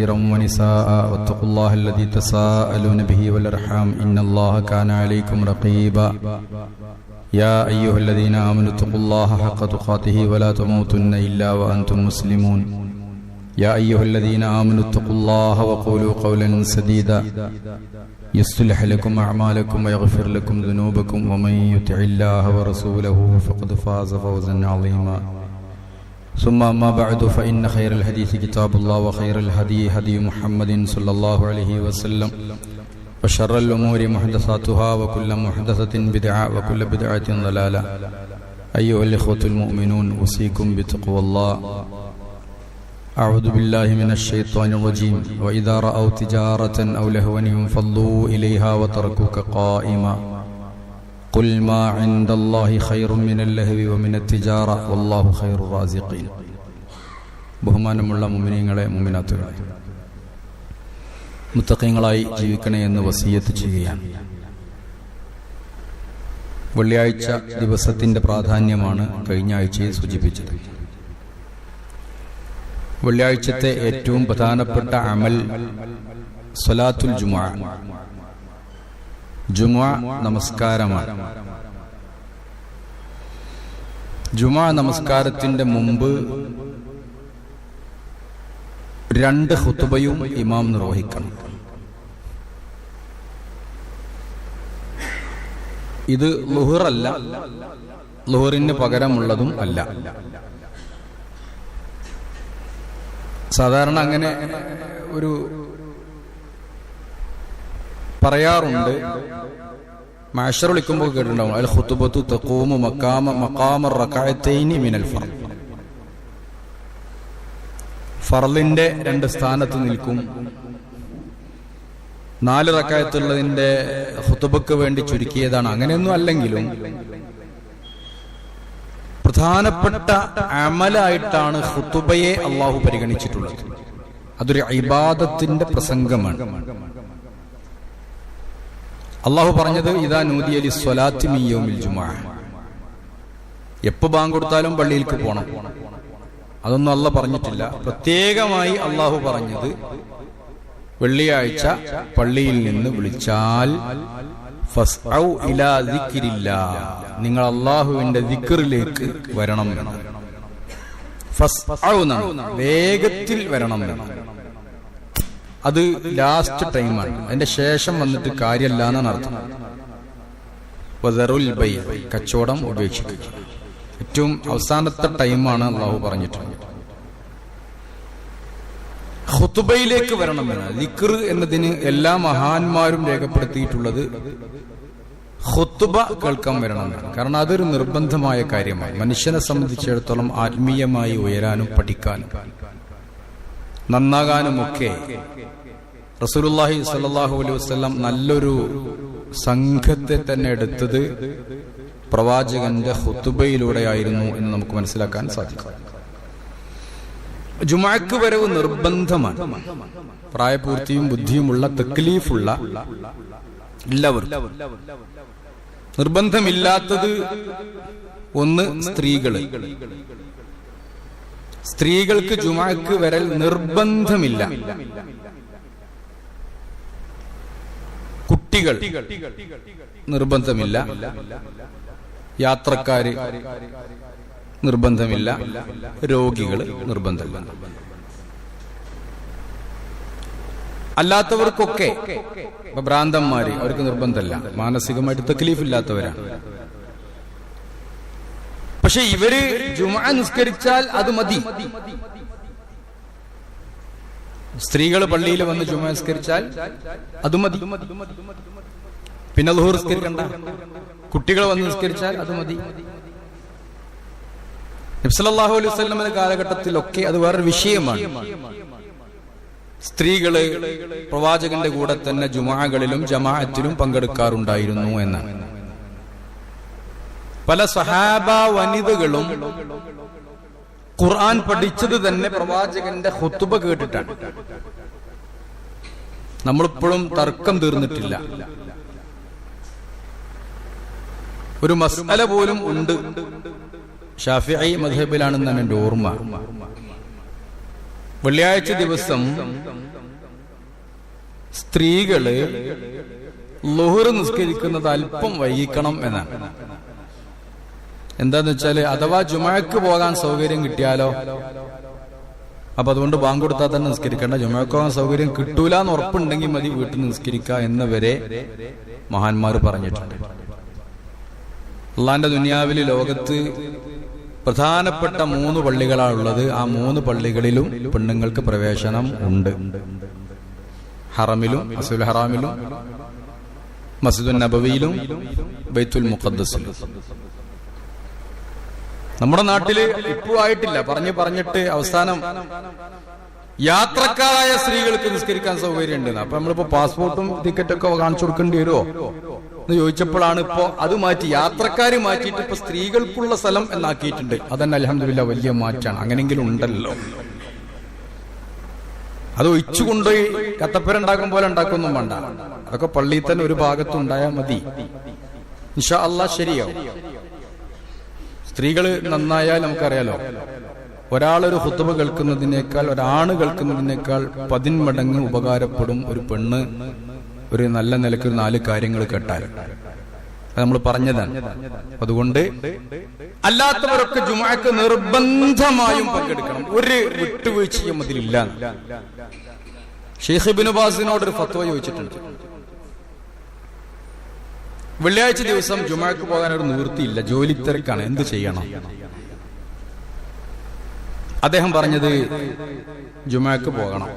كثيرا ونساء واتقوا الله الذي تساءلون به والأرحام إن الله كان عليكم رقيبا يا أيها الذين آمنوا اتقوا الله حق تقاته ولا تموتن إلا وأنتم مسلمون يا أيها الذين آمنوا اتقوا الله وقولوا قولا سديدا يصلح لكم أعمالكم ويغفر لكم ذنوبكم ومن يطع الله ورسوله فقد فاز فوزا عظيما ثم أما بعد فإن خير الحديث كتاب الله وخير الهدي هدي محمد صلى الله عليه وسلم وشر الأمور محدثاتها وكل محدثة بدعة وكل بدعة ضلالة أيها الإخوة المؤمنون أوصيكم بتقوى الله أعوذ بالله من الشيطان الرجيم وإذا رأوا تجارة أو لهوا انفضوا إليها وتركوك قائما قل ما عند الله خير من اللهو ومن التجارة والله خير الرازقين. ബഹുമാനമുള്ള മുഅ്മിനീങ്ങളെ മുഅ്മിനാത്തുകളെ, മുത്തഖീങ്ങളായി ജീവിക്കണേ എന്ന് വസിയത്ത് ചെയ്യുകയാണ്. വെള്ളിയാഴ്ച ദിവസത്തിന്റെ പ്രാധാന്യമാണ് കഴിഞ്ഞ ആഴ്ചയിൽ സൂചിപ്പിച്ചത്. വെള്ളിയാഴ്ചത്തെ ഏറ്റവും പ്രധാനപ്പെട്ട അമൽ സ്വലാത്തുൽ ജുമുഅ, ജുമുഅ നമസ്കാരമാണ്. ജുമുഅ നമസ്കാരത്തിന്റെ മുമ്പ് 2 ഖുതുബയും ഇമാം നിർവഹിക്കണം. ഇത് ളുഹ്റല്ല, ളുഹ്റിന് പകരമുള്ളതും അല്ല. സാധാരണ അങ്ങനെ ഒരു പറയാറുണ്ട്. മഅ്ശർ വിളിക്കുമ്പോൾ കേട്ടിട്ടുണ്ടാവും, അൽ ഖുതുബത്തു തഖൂമു മഖാമ റകഅത്തൈനി മിനൽ ഫർദ്. ഫർളിന്റെ 2 സ്ഥാനത്ത് നിൽക്കും. 4 റകഅത്തുള്ളതിന്റെ ഖുതുബക്ക് വേണ്ടി ചുരുക്കിയതാണ്. അങ്ങനെയൊന്നും അല്ലെങ്കിലും പ്രധാനപ്പെട്ട അമലായിട്ടാണ് ഖുതുബയെ അള്ളാഹു പരിഗണിച്ചിട്ടുള്ളത്. അതൊരു ഇബാദത്തിന്റെ പ്രസംഗമാണ്. അള്ളാഹു പറഞ്ഞത് ഇദാ നൂദിയ ലിസ്സലാത്തി മിൻ യൗമിൽ ജുമുഅ, എപ്പോ ബാങ്ക് കൊടുത്താലും പള്ളിയിലേക്ക് പോകണം. അതൊന്നും അള്ളാഹു പറഞ്ഞിട്ടില്ല. പ്രത്യേകമായി അള്ളാഹു പറഞ്ഞത് വെള്ളിയാഴ്ച പള്ളിയിൽ നിന്ന് വിളിച്ചാൽ ഫസ്ഔ ഇലാ ദിക്രില്ലാഹ്, നിങ്ങൾ അള്ളാഹുവിന്റെ ദിക്റിലേക്ക് വരണം. ഫസ്ഔ, വേഗത്തിൽ വരണം. അത് ലാസ്റ്റ് ടൈമാണ്. അതിന്റെ ശേഷം വന്നിട്ട് കാര്യമല്ല എന്നാണ് അർത്ഥം. വദറുൽ ബൈ, കച്ചവടം ഉപേക്ഷിക്കുക. ഏറ്റവും അവസാനത്തെ ടൈമാണ് അള്ളാഹു പറഞ്ഞിട്ടുള്ളത്. ഖുതുബയിലേക്ക് വരണമെന്ന്. ദിക്ർ എന്നതിന് എല്ലാ മഹാന്മാരും രേഖപ്പെടുത്തിയിട്ടുള്ളത് ഖുതുബ കേൾക്കാൻ വരണമെന്നാണ്. കാരണം അതൊരു നിർബന്ധമായ കാര്യമാണ്. മനുഷ്യനെ സംബന്ധിച്ചിടത്തോളം ആത്മീയമായി ഉയരാനും പഠിക്കാനും നന്നാകാനുമൊക്കെ റസൂലുള്ളാഹി സ്വല്ലല്ലാഹു അലൈഹി വസല്ലം നല്ലൊരു സംഘത്തെ തന്നെ എടുത്തത് പ്രവാചകന്റെ ഖുതുബയിലൂടെയായിരുന്നു എന്ന് നമുക്ക് മനസ്സിലാക്കാൻ സാധിക്കും. ജുമുഅക്ക് വരവ് നിർബന്ധമാണ്. പ്രായപൂർത്തിയും ബുദ്ധിയുമുള്ള തക്ലീഫുള്ള എല്ലാവർക്കും. നിർബന്ധമില്ലാത്തത് ഒന്ന് സ്ത്രീകള്. സ്ത്രീകൾക്ക് ജുമുഅക്ക് വരൽ നിർബന്ധമില്ല. കുട്ടികൾ നിർബന്ധമില്ല. യാത്രക്കാര് നിർബന്ധമില്ല. രോഗികൾ നിർബന്ധമില്ല. അല്ലാത്തവർക്കൊക്കെ, ഭ്രാന്തന്മാര്, അവർക്ക് നിർബന്ധമല്ല. മാനസികമായിട്ട് തക്ലീഫ് ഇല്ലാത്തവരാണ്. പക്ഷെ ഇവര് ജുമുഅ നിസ്കരിച്ചാൽ അത് മതി. സ്ത്രീകൾ പള്ളിയിൽ വന്ന് ജുമുഅ നിസ്കരിച്ചാൽ അത് മതി. പിന്നെ ളുഹർ നിസ്കരിക്കണ്ട. കുട്ടികൾ വന്ന് നിസ്കരിച്ചാൽ അത് മതി. നബി സല്ലല്ലാഹു അലൈഹി വസല്ലമയുടെ കാലഘട്ടത്തിലൊക്കെ അത് വേറൊരു വിഷയമാണ്. സ്ത്രീകള് പ്രവാചകന്റെ കൂടെ തന്നെ ജുമുഅകളിലും ജമാഅത്തിലും പങ്കെടുക്കാറുണ്ടായിരുന്നു എന്നാണ്. പല സഹാബ വനിതകളും ഖുർആൻ പഠിച്ചത് തന്നെ പ്രവാചകന്റെ ഖുതുബ കേട്ടിട്ടാണ്. നമ്മളിപ്പോഴും തർക്കം തീർന്നിട്ടില്ല. ഒരു മസ്അല പോലും ഉണ്ട്. ഷാഫിഈ മദ്ഹബിലാണെന്നാണ് എൻ്റെ ഓർമ്മ. വെള്ളിയാഴ്ച ദിവസം സ്ത്രീകള് ളുഹർ നിസ്കരിക്കുന്നത് അല്പം വൈകിക്കണം എന്നാണ്. എന്താന്ന് വെച്ചാല് അഥവാ ജുമഅക്ക് പോകാൻ സൗകര്യം കിട്ടിയാലോ, അപ്പൊ അതുകൊണ്ട് ബാങ്ക് കൊടുത്താൽ തന്നെ നിസ്കരിക്കേണ്ട, ജുമഅക്ക് പോകാൻ സൗകര്യം കിട്ടൂല എന്ന് ഉറപ്പുണ്ടെങ്കിൽ മതി വീട്ടിൽ നിസ്കരിക്കുക എന്നവരെ മഹാന്മാർ പറഞ്ഞിട്ടുണ്ട്. അള്ളാന്റെ ദുനിയാവില് ലോകത്ത് പ്രധാനപ്പെട്ട 3 പള്ളികളാണുള്ളത്. ആ 3 പള്ളികളിലും പെണ്ണുങ്ങൾക്ക് പ്രവേശനം ഉണ്ട്. ഹറമിലും, അസ്വൽ ഹറാമിലും, മസ്ജിദുൻ നബവിയിലും, ബൈത്തുൽ മുഖദ്ദസിലും. നമ്മുടെ നാട്ടില് ഇപ്പോഴായിട്ടില്ല, പറഞ്ഞിട്ട് അവസാനം യാത്രക്കാരായ സ്ത്രീകൾക്ക് നിസ്കരിക്കാൻ സൗകര്യം ഉണ്ടെന്ന്. അപ്പൊ നമ്മളിപ്പോ പാസ്പോർട്ടും ടിക്കറ്റൊക്കെ കാണിച്ചു കൊടുക്കേണ്ടി വരുമോ എന്ന് ചോദിച്ചപ്പോഴാണ് ഇപ്പോ അത് മാറ്റി, യാത്രക്കാര് മാറ്റിയിട്ട് ഇപ്പൊ സ്ത്രീകൾക്കുള്ള സ്ഥലം എന്നാക്കിയിട്ടുണ്ട്. അതന്നെ അൽഹംദുലില്ലാ വലിയ മാറ്റാണ്. അങ്ങനെങ്കിലും ഉണ്ടല്ലോ. അത് ഒഴിച്ചു കൊണ്ടുപോയി കത്തപ്പര ഉണ്ടാക്കും പോലെ ഉണ്ടാക്കൊന്നും വേണ്ട. അതൊക്കെ പള്ളിയിൽ തന്നെ ഒരു ഭാഗത്തുണ്ടായാൽ മതി. ഇൻഷാ അല്ലാഹ് ശരിയാവും. സ്ത്രീകള് നന്നായാൽ നമുക്കറിയാലോ, ഒരാളൊരു ഖുത്ബ കേൾക്കുന്നതിനേക്കാൾ ഒരാണ് കേൾക്കുന്നതിനേക്കാൾ 10 മടങ്ങ് ഉപകാരപ്പെടും ഒരു പെണ്ണ് ഒരു നല്ല നിലയ്ക്ക് 4 കാര്യങ്ങൾ കേട്ടാൽ. അത് നമ്മൾ പറഞ്ഞതാണ്. അതുകൊണ്ട് അല്ലാത്തവരൊക്കെ ജുമുഅക്ക് നിർബന്ധമായും പങ്കെടുക്കണം. ഒരു വിട്ടുവീഴ്ചയും അതിലില്ല. ഷെയ്ഖ് ഇബ്നു ബാസിനോട് ഒരു ഫത്വ ചോദിച്ചിട്ടുണ്ട്. വെള്ളിയാഴ്ച ദിവസം ജുമുഅക്ക് പോകാൻ ഒരു നിവൃത്തിയില്ല, ജോലി തിരക്കാണ്, എന്ത് ചെയ്യണം? അദ്ദേഹം പറഞ്ഞത് ജുമുഅക്ക് പോകണം.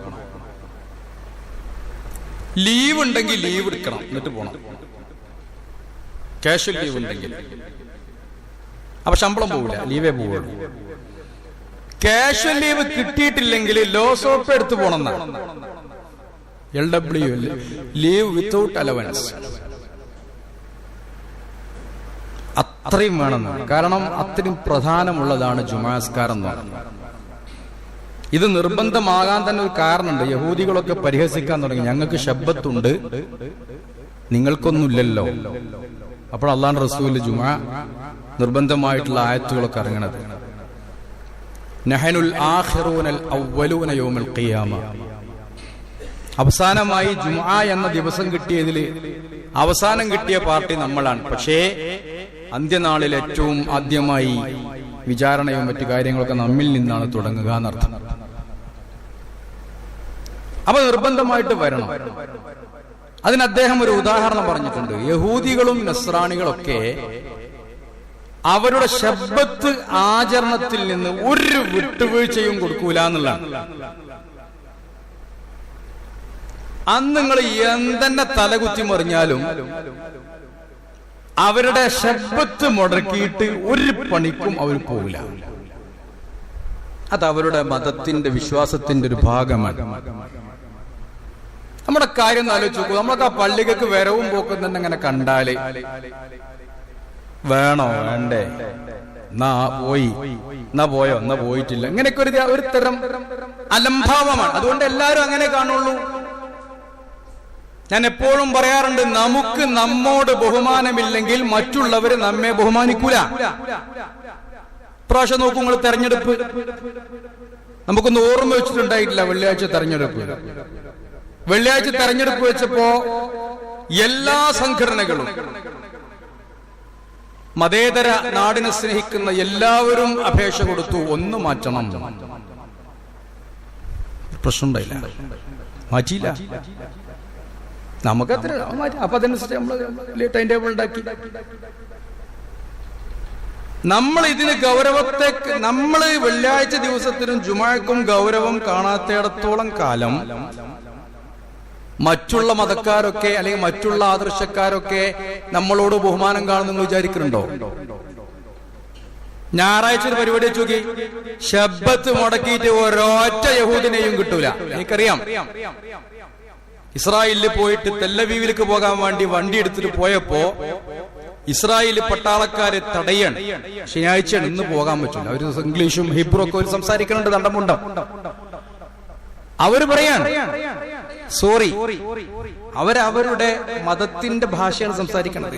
ലീവ് ഉണ്ടെങ്കിൽ ലീവ് എടുക്കണം, എന്നിട്ട് പോകണം. കാഷ്വൽ ലീവ് ഉണ്ടെങ്കിൽ. അപ്പൊ ശമ്പളം പോവില്ല, ലീവേ പോവുള്ളൂ. കാഷ്വൽ ലീവ് കിട്ടിയിട്ടില്ലെങ്കിൽ ലോസ് ഓഫ് എടുത്തു പോകണം. LW ലീവ് വിത്തൗട്ട് അലവൻസ് അത്രയും വേണമെന്ന്. കാരണം അത്രയും പ്രധാനമുള്ളതാണ് ജുമാസ്കാരം എന്ന് പറയുന്നത്. ഇത് നിർബന്ധമാകാൻ തന്നെ ഒരു കാരണമുണ്ട്. യഹൂദികളൊക്കെ പരിഹസിക്കാൻ തുടങ്ങി, ഞങ്ങൾക്ക് ശബ്ബത്തുണ്ട് നിങ്ങൾക്കൊന്നുമില്ലല്ലോ. അപ്പോൾ അള്ളാഹുവിന്റെ റസൂൽ ജുമാ നിർബന്ധമായിട്ടുള്ള ആയത്തുകളൊക്കെ ഇറങ്ങണത്. നഹനുൽ ആഖിറൂനൽ അവ്വലൂന യൗമൽ ഖിയാമ. അവസാനമായി ജുമാ എന്ന ദിവസം കിട്ടിയതിൽ അവസാനം കിട്ടിയ പാർട്ടി നമ്മളാണ്. പക്ഷേ അന്ത്യനാളിൽ ഏറ്റവും ആദ്യമായി വിചാരണയും മറ്റു കാര്യങ്ങളൊക്കെ നമ്മിൽ നിന്നാണ് തുടങ്ങുക എന്നർത്ഥം. അപ്പൊ നിർബന്ധമായിട്ട് വരണം. അതിന് അദ്ദേഹം ഒരു ഉദാഹരണം പറഞ്ഞിട്ടുണ്ട്. യഹൂദികളും നസ്രാണികളൊക്കെ അവരുടെ ശബ്ബത്ത് ആചരണത്തിൽ നിന്ന് ഒരു വിട്ടുവീഴ്ചയും കൊടുക്കൂല എന്നുള്ളതാണ്. അന്ന് നിങ്ങൾ എന്തെന്നെ തലകുത്തി മറിഞ്ഞാലും അവരുടെ ശബ്ബത്ത് മുടക്കിയിട്ട് ഒരു പണിക്കും അവർ പോകില്ല. അത് അവരുടെ മതത്തിന്റെ വിശ്വാസത്തിന്റെ ഒരു ഭാഗമാണ്. നമ്മുടെ കാര്യം ആലോചിച്ച് നോക്കൂ. നമ്മളൊക്കെ ആ പള്ളികൾക്ക് വരവും പോക്കും തന്നെ അങ്ങനെ കണ്ടാല് വേണോ വേണ്ടേ, എന്നാ പോയി, എന്നാ പോയോ, എന്നാ പോയിട്ടില്ല, ഇങ്ങനെയൊക്കെ ഒരു തരം അലംഭാവമാണ്. അതുകൊണ്ട് എല്ലാവരും അങ്ങനെ കാണുള്ളൂ. ഞാൻ എപ്പോഴും പറയാറുണ്ട്, നമുക്ക് നമ്മോട് ബഹുമാനമില്ലെങ്കിൽ മറ്റുള്ളവര് നമ്മെ ബഹുമാനിക്കൂല. പ്രാവശ്യം നോക്കൂ നിങ്ങൾ, തെരഞ്ഞെടുപ്പ് നമുക്കൊന്ന് ഓർമ്മ വെച്ചിട്ടുണ്ടായിട്ടില്ല. വെള്ളിയാഴ്ച തെരഞ്ഞെടുപ്പ് വെച്ചപ്പോ എല്ലാ സംഘടനകളും, മതേതര നാടിനെ സ്നേഹിക്കുന്ന എല്ലാവരും അപേക്ഷ കൊടുത്തു, ഒന്ന് മാറ്റണം. പ്രശ്നം ഉണ്ടായില്ല, മാറ്റിയില്ല. നമുക്ക് അപ്പൊ അതനുസരിച്ച് നമ്മൾ ടൈം ടേബിൾ ഉണ്ടാക്കി. നമ്മൾ ഇതിന് ഗൗരവത്തെ, നമ്മൾ വെള്ളിയാഴ്ച ദിവസത്തിനും ജുമുഅക്കും ഗൗരവം കാണാത്തിടത്തോളം കാലം മറ്റുള്ള മതക്കാരൊക്കെ അല്ലെങ്കിൽ മറ്റുള്ള ആദർശക്കാരൊക്കെ നമ്മളോട് ബഹുമാനം കാണുന്നു വിചാരിക്കുന്നുണ്ടോ? ഞായറാഴ്ച ഒരു പരിപാടി വെച്ച് നോക്കി, ശബ്ബത്ത് മുടക്കിയിട്ട് ഒരൊറ്റ യഹൂദിനെയും കിട്ടൂല. എനിക്കറിയാം, ഇസ്രായേലിൽ പോയിട്ട് തെല്ലവീവിലേക്ക് പോകാൻ വേണ്ടി വണ്ടി എടുത്തിട്ട് പോയപ്പോ ഇസ്രായേൽ പട്ടാളക്കാരെ തടയാൻ, ശനിയാഴ്ചയാണ്, ഇന്ന് പോകാൻ പറ്റില്ല. അവര് ഇംഗ്ലീഷും ഹിബ്രു ഒക്കെ ഒരു സംസാരിക്കുന്നുണ്ട്, ദണ്ഡമുണ്ടോ. അവര് പറയാൻ സോറി, അവരവരുടെ മതത്തിന്റെ ഭാഷയാണ് സംസാരിക്കുന്നത്.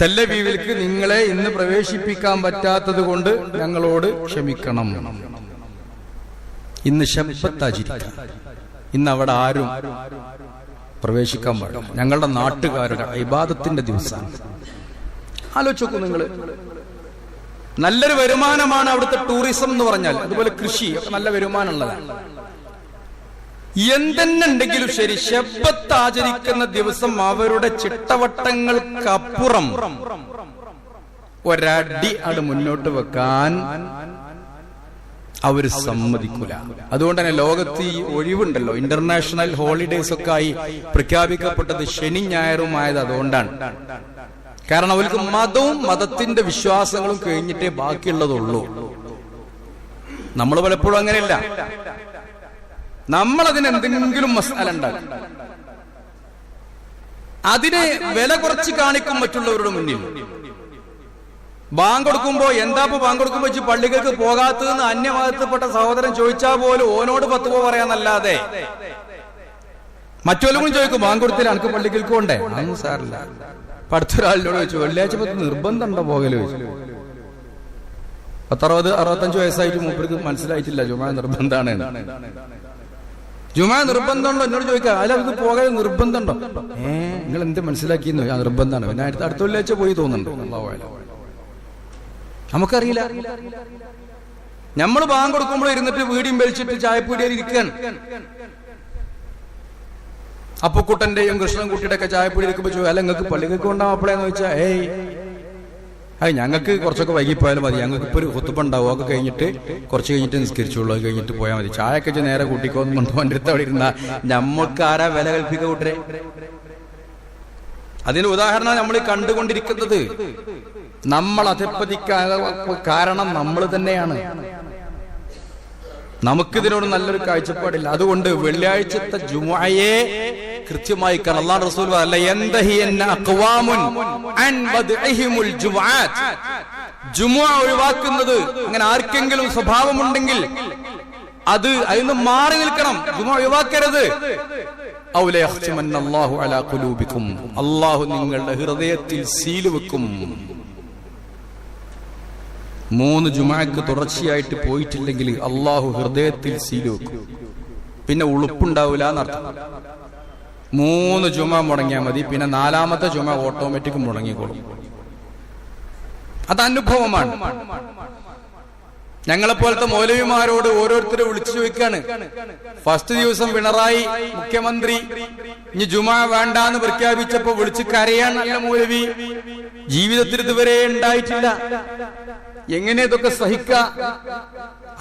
തെല്ലവീവിലേക്ക് നിങ്ങളെ ഇന്ന് പ്രവേശിപ്പിക്കാൻ പറ്റാത്തത് കൊണ്ട് ഞങ്ങളോട് ക്ഷമിക്കണം, ഇന്ന് ശബ്ബത്താചരിക്കാം. ഇന്ന് അവിടെ ആരും പ്രവേശിക്കാൻ പാടില്ല. ഞങ്ങളുടെ നാട്ടുകാരുടെ ഇബാദത്തിന്റെ ദിവസമാണ്. ആലോചിച്ച് നോക്കൂ നിങ്ങൾ. നല്ലൊരു വരുമാനമാണ് അവിടുത്തെ ടൂറിസം എന്ന് പറഞ്ഞാൽ. അതുപോലെ കൃഷി ഒക്കെ നല്ല വരുമാനമുള്ളതാണ്. എന്തെന്നുണ്ടെങ്കിലും ശരി, ശബ്ബത്ത് ആചരിക്കുന്ന ദിവസം അവരുടെ ചിട്ടവട്ടങ്ങൾക്കപ്പുറം ഒരടി അത് മുന്നോട്ട് വെക്കാൻ അവര് സമ്മതിക്കൂല. അതുകൊണ്ട് തന്നെ ലോകത്ത് ഈ ഒഴിവുണ്ടല്ലോ, ഇന്റർനാഷണൽ ഹോളിഡേസ് ഒക്കെ ആയി പ്രഖ്യാപിക്കപ്പെട്ടത് ശനി ഞായറുമായത് അതുകൊണ്ടാണ്. കാരണം അവർക്ക് മതവും മതത്തിന്റെ വിശ്വാസങ്ങളും കഴിഞ്ഞിട്ടേ ബാക്കിയുള്ളതുള്ളൂ. നമ്മൾ പലപ്പോഴും അങ്ങനെയല്ല. നമ്മളതിന് എന്തെങ്കിലും മസാല ഉണ്ടാക്കും, അതിനെ വില കുറച്ച് കാണിക്കും മറ്റുള്ളവരുടെ മുന്നിൽ. ബാങ്ക് കൊടുക്കുമ്പോ എന്താപ്പോ ബാങ്ക് കൊടുക്കുമ്പോ പള്ളികൾക്ക് പോകാത്തതെന്ന് അന്യമതത്തിൽപ്പെട്ട സഹോദരൻ ചോദിച്ചാൽ പോലും ഓനോട് 10 രൂപ പറയാന്നല്ലാതെ മറ്റൊരു ചോദിക്കും ബാങ്ക് കൊടുത്തില്ല എനിക്ക് പള്ളികൾക്ക് പോണ്ടേ. അതൊന്നും സാറില്ല. അടുത്തൊരാളിനോട് ചോദിച്ചു വെള്ളിയാഴ്ച 10 നിർബന്ധം ഉണ്ടോ പോകല് ചോദിച്ചു. 60-65 വയസ്സായിട്ട് മൂപ്പർക്ക് മനസ്സിലായിട്ടില്ല ജുമാ നിർബന്ധമാണ്. ജുമാ നിർബന്ധമുണ്ടോ എന്നോട് ചോദിക്കാം. അല്ല ഇത് പോകാൻ നിർബന്ധമുണ്ടോ? നിങ്ങൾ എന്ത് മനസ്സിലാക്കിയെന്നു? ഞാൻ നിർബന്ധമാണ്. പിന്നെ അടുത്ത വെള്ളിയാഴ്ച പോയി തോന്നുന്നുണ്ട്. നമുക്കറിയില്ല. നമ്മൾ ബാങ്ക് കൊടുക്കുമ്പോൾ ഇരുന്നിട്ട് വീടിയും വലിച്ചിട്ട് ചായപ്പീടിയിൽ ഇരിക്കാൻ. അപ്പുക്കുട്ടന്റെയും കൃഷ്ണൻകുട്ടിയുടെ ഒക്കെ ചായപ്പീടി ഇരിക്കുമ്പോ ചോദിച്ചു അല്ല നിങ്ങൾക്ക് പള്ളികൾക്ക് കൊണ്ടാവും അപ്പളേന്ന് ചോദിച്ചാൽ ഞങ്ങൾക്ക് കുറച്ചൊക്കെ വൈകിപ്പോയാലും മതി, ഞങ്ങൾക്ക് ഇപ്പൊ ഒരു ഹുത്തുബ ഉണ്ടാവും, ഒക്കെ കഴിഞ്ഞിട്ട് കുറച്ച് കഴിഞ്ഞിട്ട് നിസ്കരിച്ചുള്ളൂ, അത് കഴിഞ്ഞിട്ട് പോയാൽ മതി, ചായക്കെ നേരെ കൂട്ടിക്കോന്ന് കൊണ്ടുപോകാൻ അടുത്ത് അവിടെ ഇരുന്ന നമ്മൾക്ക് ആരാ വില കൽപ്പിക്ക കൂട്ടരെ? അതിന് ഉദാഹരണം നമ്മൾ കണ്ടുകൊണ്ടിരിക്കുന്നത്. നമ്മൾ അധപ്പതിക്കാൻ കാരണം നമ്മൾ തന്നെയാണ്. നമുക്കിതിനോട് നല്ലൊരു കാഴ്ചപ്പാടില്ല. അതുകൊണ്ട് വെള്ളിയാഴ്ചത്തെ ജുമുഅയെ കൃത്യമായി കാണാൻ അല്ലാഹു റസൂൽ പറയല്ല യന്തഹിയന്ന അഖ്വാമുൻ അൻ ബദ്ഇഹിമുൽ ജുമുഅത്ത്. ജുമുഅ ഒഴിവാക്കുന്നത് അങ്ങനെ ആർക്കെങ്കിലും സ്വഭാവമുണ്ടെങ്കിൽ അതിന് മാറി നിൽക്കണം. ജുമുഅ ഒഴിവാക്കരുത്. ഔ ലയഖ്തിമന്നല്ലാഹു അലാ ഖുലൂബികും, അല്ലാഹു നിങ്ങളുടെ ഹൃദയത്തിൽ സീല് വെക്കും. 3 ജുമുഅക്ക് തുടർച്ചയായിട്ട് പോയിട്ടില്ലെങ്കിൽ അള്ളാഹു ഹൃദയത്തിൽ സീല് വെക്കും. പിന്നെ ഉളുപ്പുണ്ടാവില്ല എന്നർത്ഥം. 3 ജുമുഅ മുടങ്ങിയാൽ മതി, പിന്നെ 4ാമത്തെ ജുമുഅ ഓട്ടോമാറ്റിക് മുടങ്ങിക്കോളും. അത് അനുഭവമാണ്. ഞങ്ങളെപ്പോലത്തെ മൗലവിമാരോട് ഓരോരുത്തരെ വിളിച്ചു ചോദിക്കാണ്. ഫസ്റ്റ് ദിവസം പിണറായി മുഖ്യമന്ത്രി ഇനി ജുമുഅ വേണ്ടാന്ന് പ്രഖ്യാപിച്ചപ്പോ വിളിച്ച് കരയാൻ നല്ല മൗലവി. ജീവിതത്തിൽ ഇതുവരെ ഉണ്ടായിട്ടില്ല. എങ്ങനെ ഇതൊക്കെ സഹിക്ക?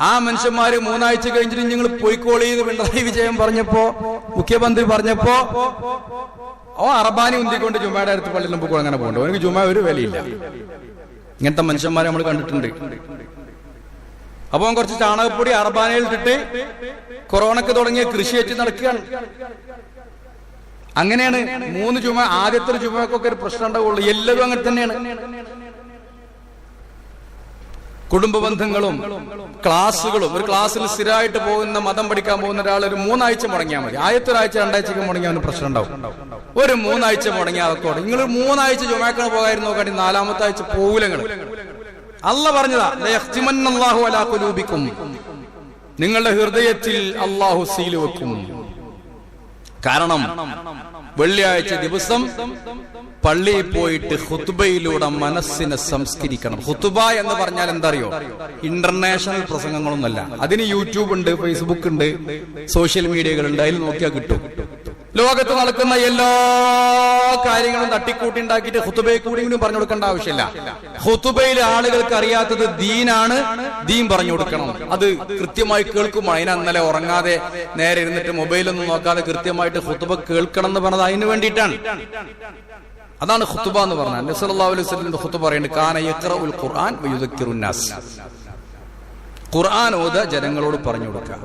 ആ മനുഷ്യന്മാര് 3 ആഴ്ച കഴിഞ്ഞിട്ട് നിങ്ങൾ പോയിക്കോളി എന്ന് പിണറായി വിജയൻ പറഞ്ഞപ്പോ, മുഖ്യമന്ത്രി പറഞ്ഞപ്പോ അറബാനി ഉന്തിക്കൊണ്ട് ജുമയുടെ അടുത്ത് പള്ളിയിൽ നമുക്ക് അങ്ങനെ പോകണ്ടോ? എനിക്ക് ജുമ ഒരു വിലയില്ല. ഇങ്ങനത്തെ മനുഷ്യന്മാരെ നമ്മൾ കണ്ടിട്ടുണ്ട്. അപ്പൊ കുറച്ച് ചാണകപ്പൊടി അറബാനയിൽ ഇട്ടിട്ട് കൊറോണക്ക് തുടങ്ങിയ കൃഷി വെച്ച് നടക്കുകയാണ്. അങ്ങനെയാണ് 3 ജുമ. ആദ്യത്തെ ഒരു ജുമക്കൊക്കെ ഒരു പ്രശ്നം ഉണ്ടാവുള്ളൂ. എല്ലാവരും അങ്ങനെ തന്നെയാണ്. കുടുംബ ബന്ധങ്ങളും ക്ലാസ്സുകളും. ഒരു ക്ലാസ്സിൽ സ്ഥിരമായിട്ട് പോകുന്ന മതം പഠിക്കാൻ പോകുന്ന ഒരാൾ ഒരു 3 ആഴ്ച മുടങ്ങിയാൽ മതി. ആദ്യത്തെ ഒരാഴ്ച 2 ആഴ്ചക്ക് മുടങ്ങിയാൽ അവന് പ്രശ്നം ഉണ്ടാവും. ഒരു 3 ആഴ്ച മുടങ്ങിയാൽ അതൊക്കെ നിങ്ങൾ 3 ആഴ്ച ജുമാക്കാൻ പോകായിരുന്നു നോക്കാണ്ടി 4ാമത്തെ ആഴ്ച പോകൂലങ്ങൾ. അല്ലാഹു പറഞ്ഞതാ ലയഖ്തിമന്നല്ലാഹു അലാ ഖുലൂബികും, നിങ്ങളുടെ ഹൃദയത്തിൽ അല്ലാഹു സീല് വെക്കും. കാരണം വെള്ളിയാഴ്ച ദിവസം പള്ളിയിൽ പോയിട്ട് ഖുത്ബയിലൂടെ മനസ്സിനെ സംസ്കരിക്കണം. ഖുത്ബ എന്ന് പറഞ്ഞാൽ എന്താ അറിയോ? ഇന്റർനാഷണൽ പ്രസംഗങ്ങളൊന്നല്ല. അതിന് യൂട്യൂബ് ഉണ്ട്, ഫേസ്ബുക്ക് ഉണ്ട്, സോഷ്യൽ മീഡിയകളുണ്ട്. അതിൽ നോക്കിയാൽ കിട്ടും. ലോകത്ത് നടക്കുന്ന എല്ലാ കാര്യങ്ങളും തട്ടിക്കൂട്ടി ഉണ്ടാക്കിയിട്ട് ഖുത്ബയിൽ കൂടിയെങ്കിലും പറഞ്ഞു കൊടുക്കേണ്ട ആവശ്യമില്ല. ഖുത്ബയിൽ ആളുകൾക്ക് അറിയാത്തത് ദീനാണ്, ദീൻ പറഞ്ഞു കൊടുക്കണം. അത് കൃത്യമായി കേൾക്കുമ്പോൾ അതിന് അന്നലെ ഉറങ്ങാതെ നേരെ ഇരുന്നിട്ട് മൊബൈലൊന്നും നോക്കാതെ കൃത്യമായിട്ട് ഖുത്ബ കേൾക്കണം എന്ന് പറഞ്ഞത് അതിന് വേണ്ടിയിട്ടാണ്. അതാണ് ഖുത്ബ എന്ന് പറഞ്ഞാൽ. നബി സല്ലല്ലാഹു അലൈഹി വസല്ലം ഖുത്ബ പറയുന്നത് കാന യഖറഉൽ ഖുർആൻ വയുദക്കിറുൻ നാസ്. ഖുർആൻ ഓത ജനങ്ങളോട് പറഞ്ഞു കൊടുക്കുക.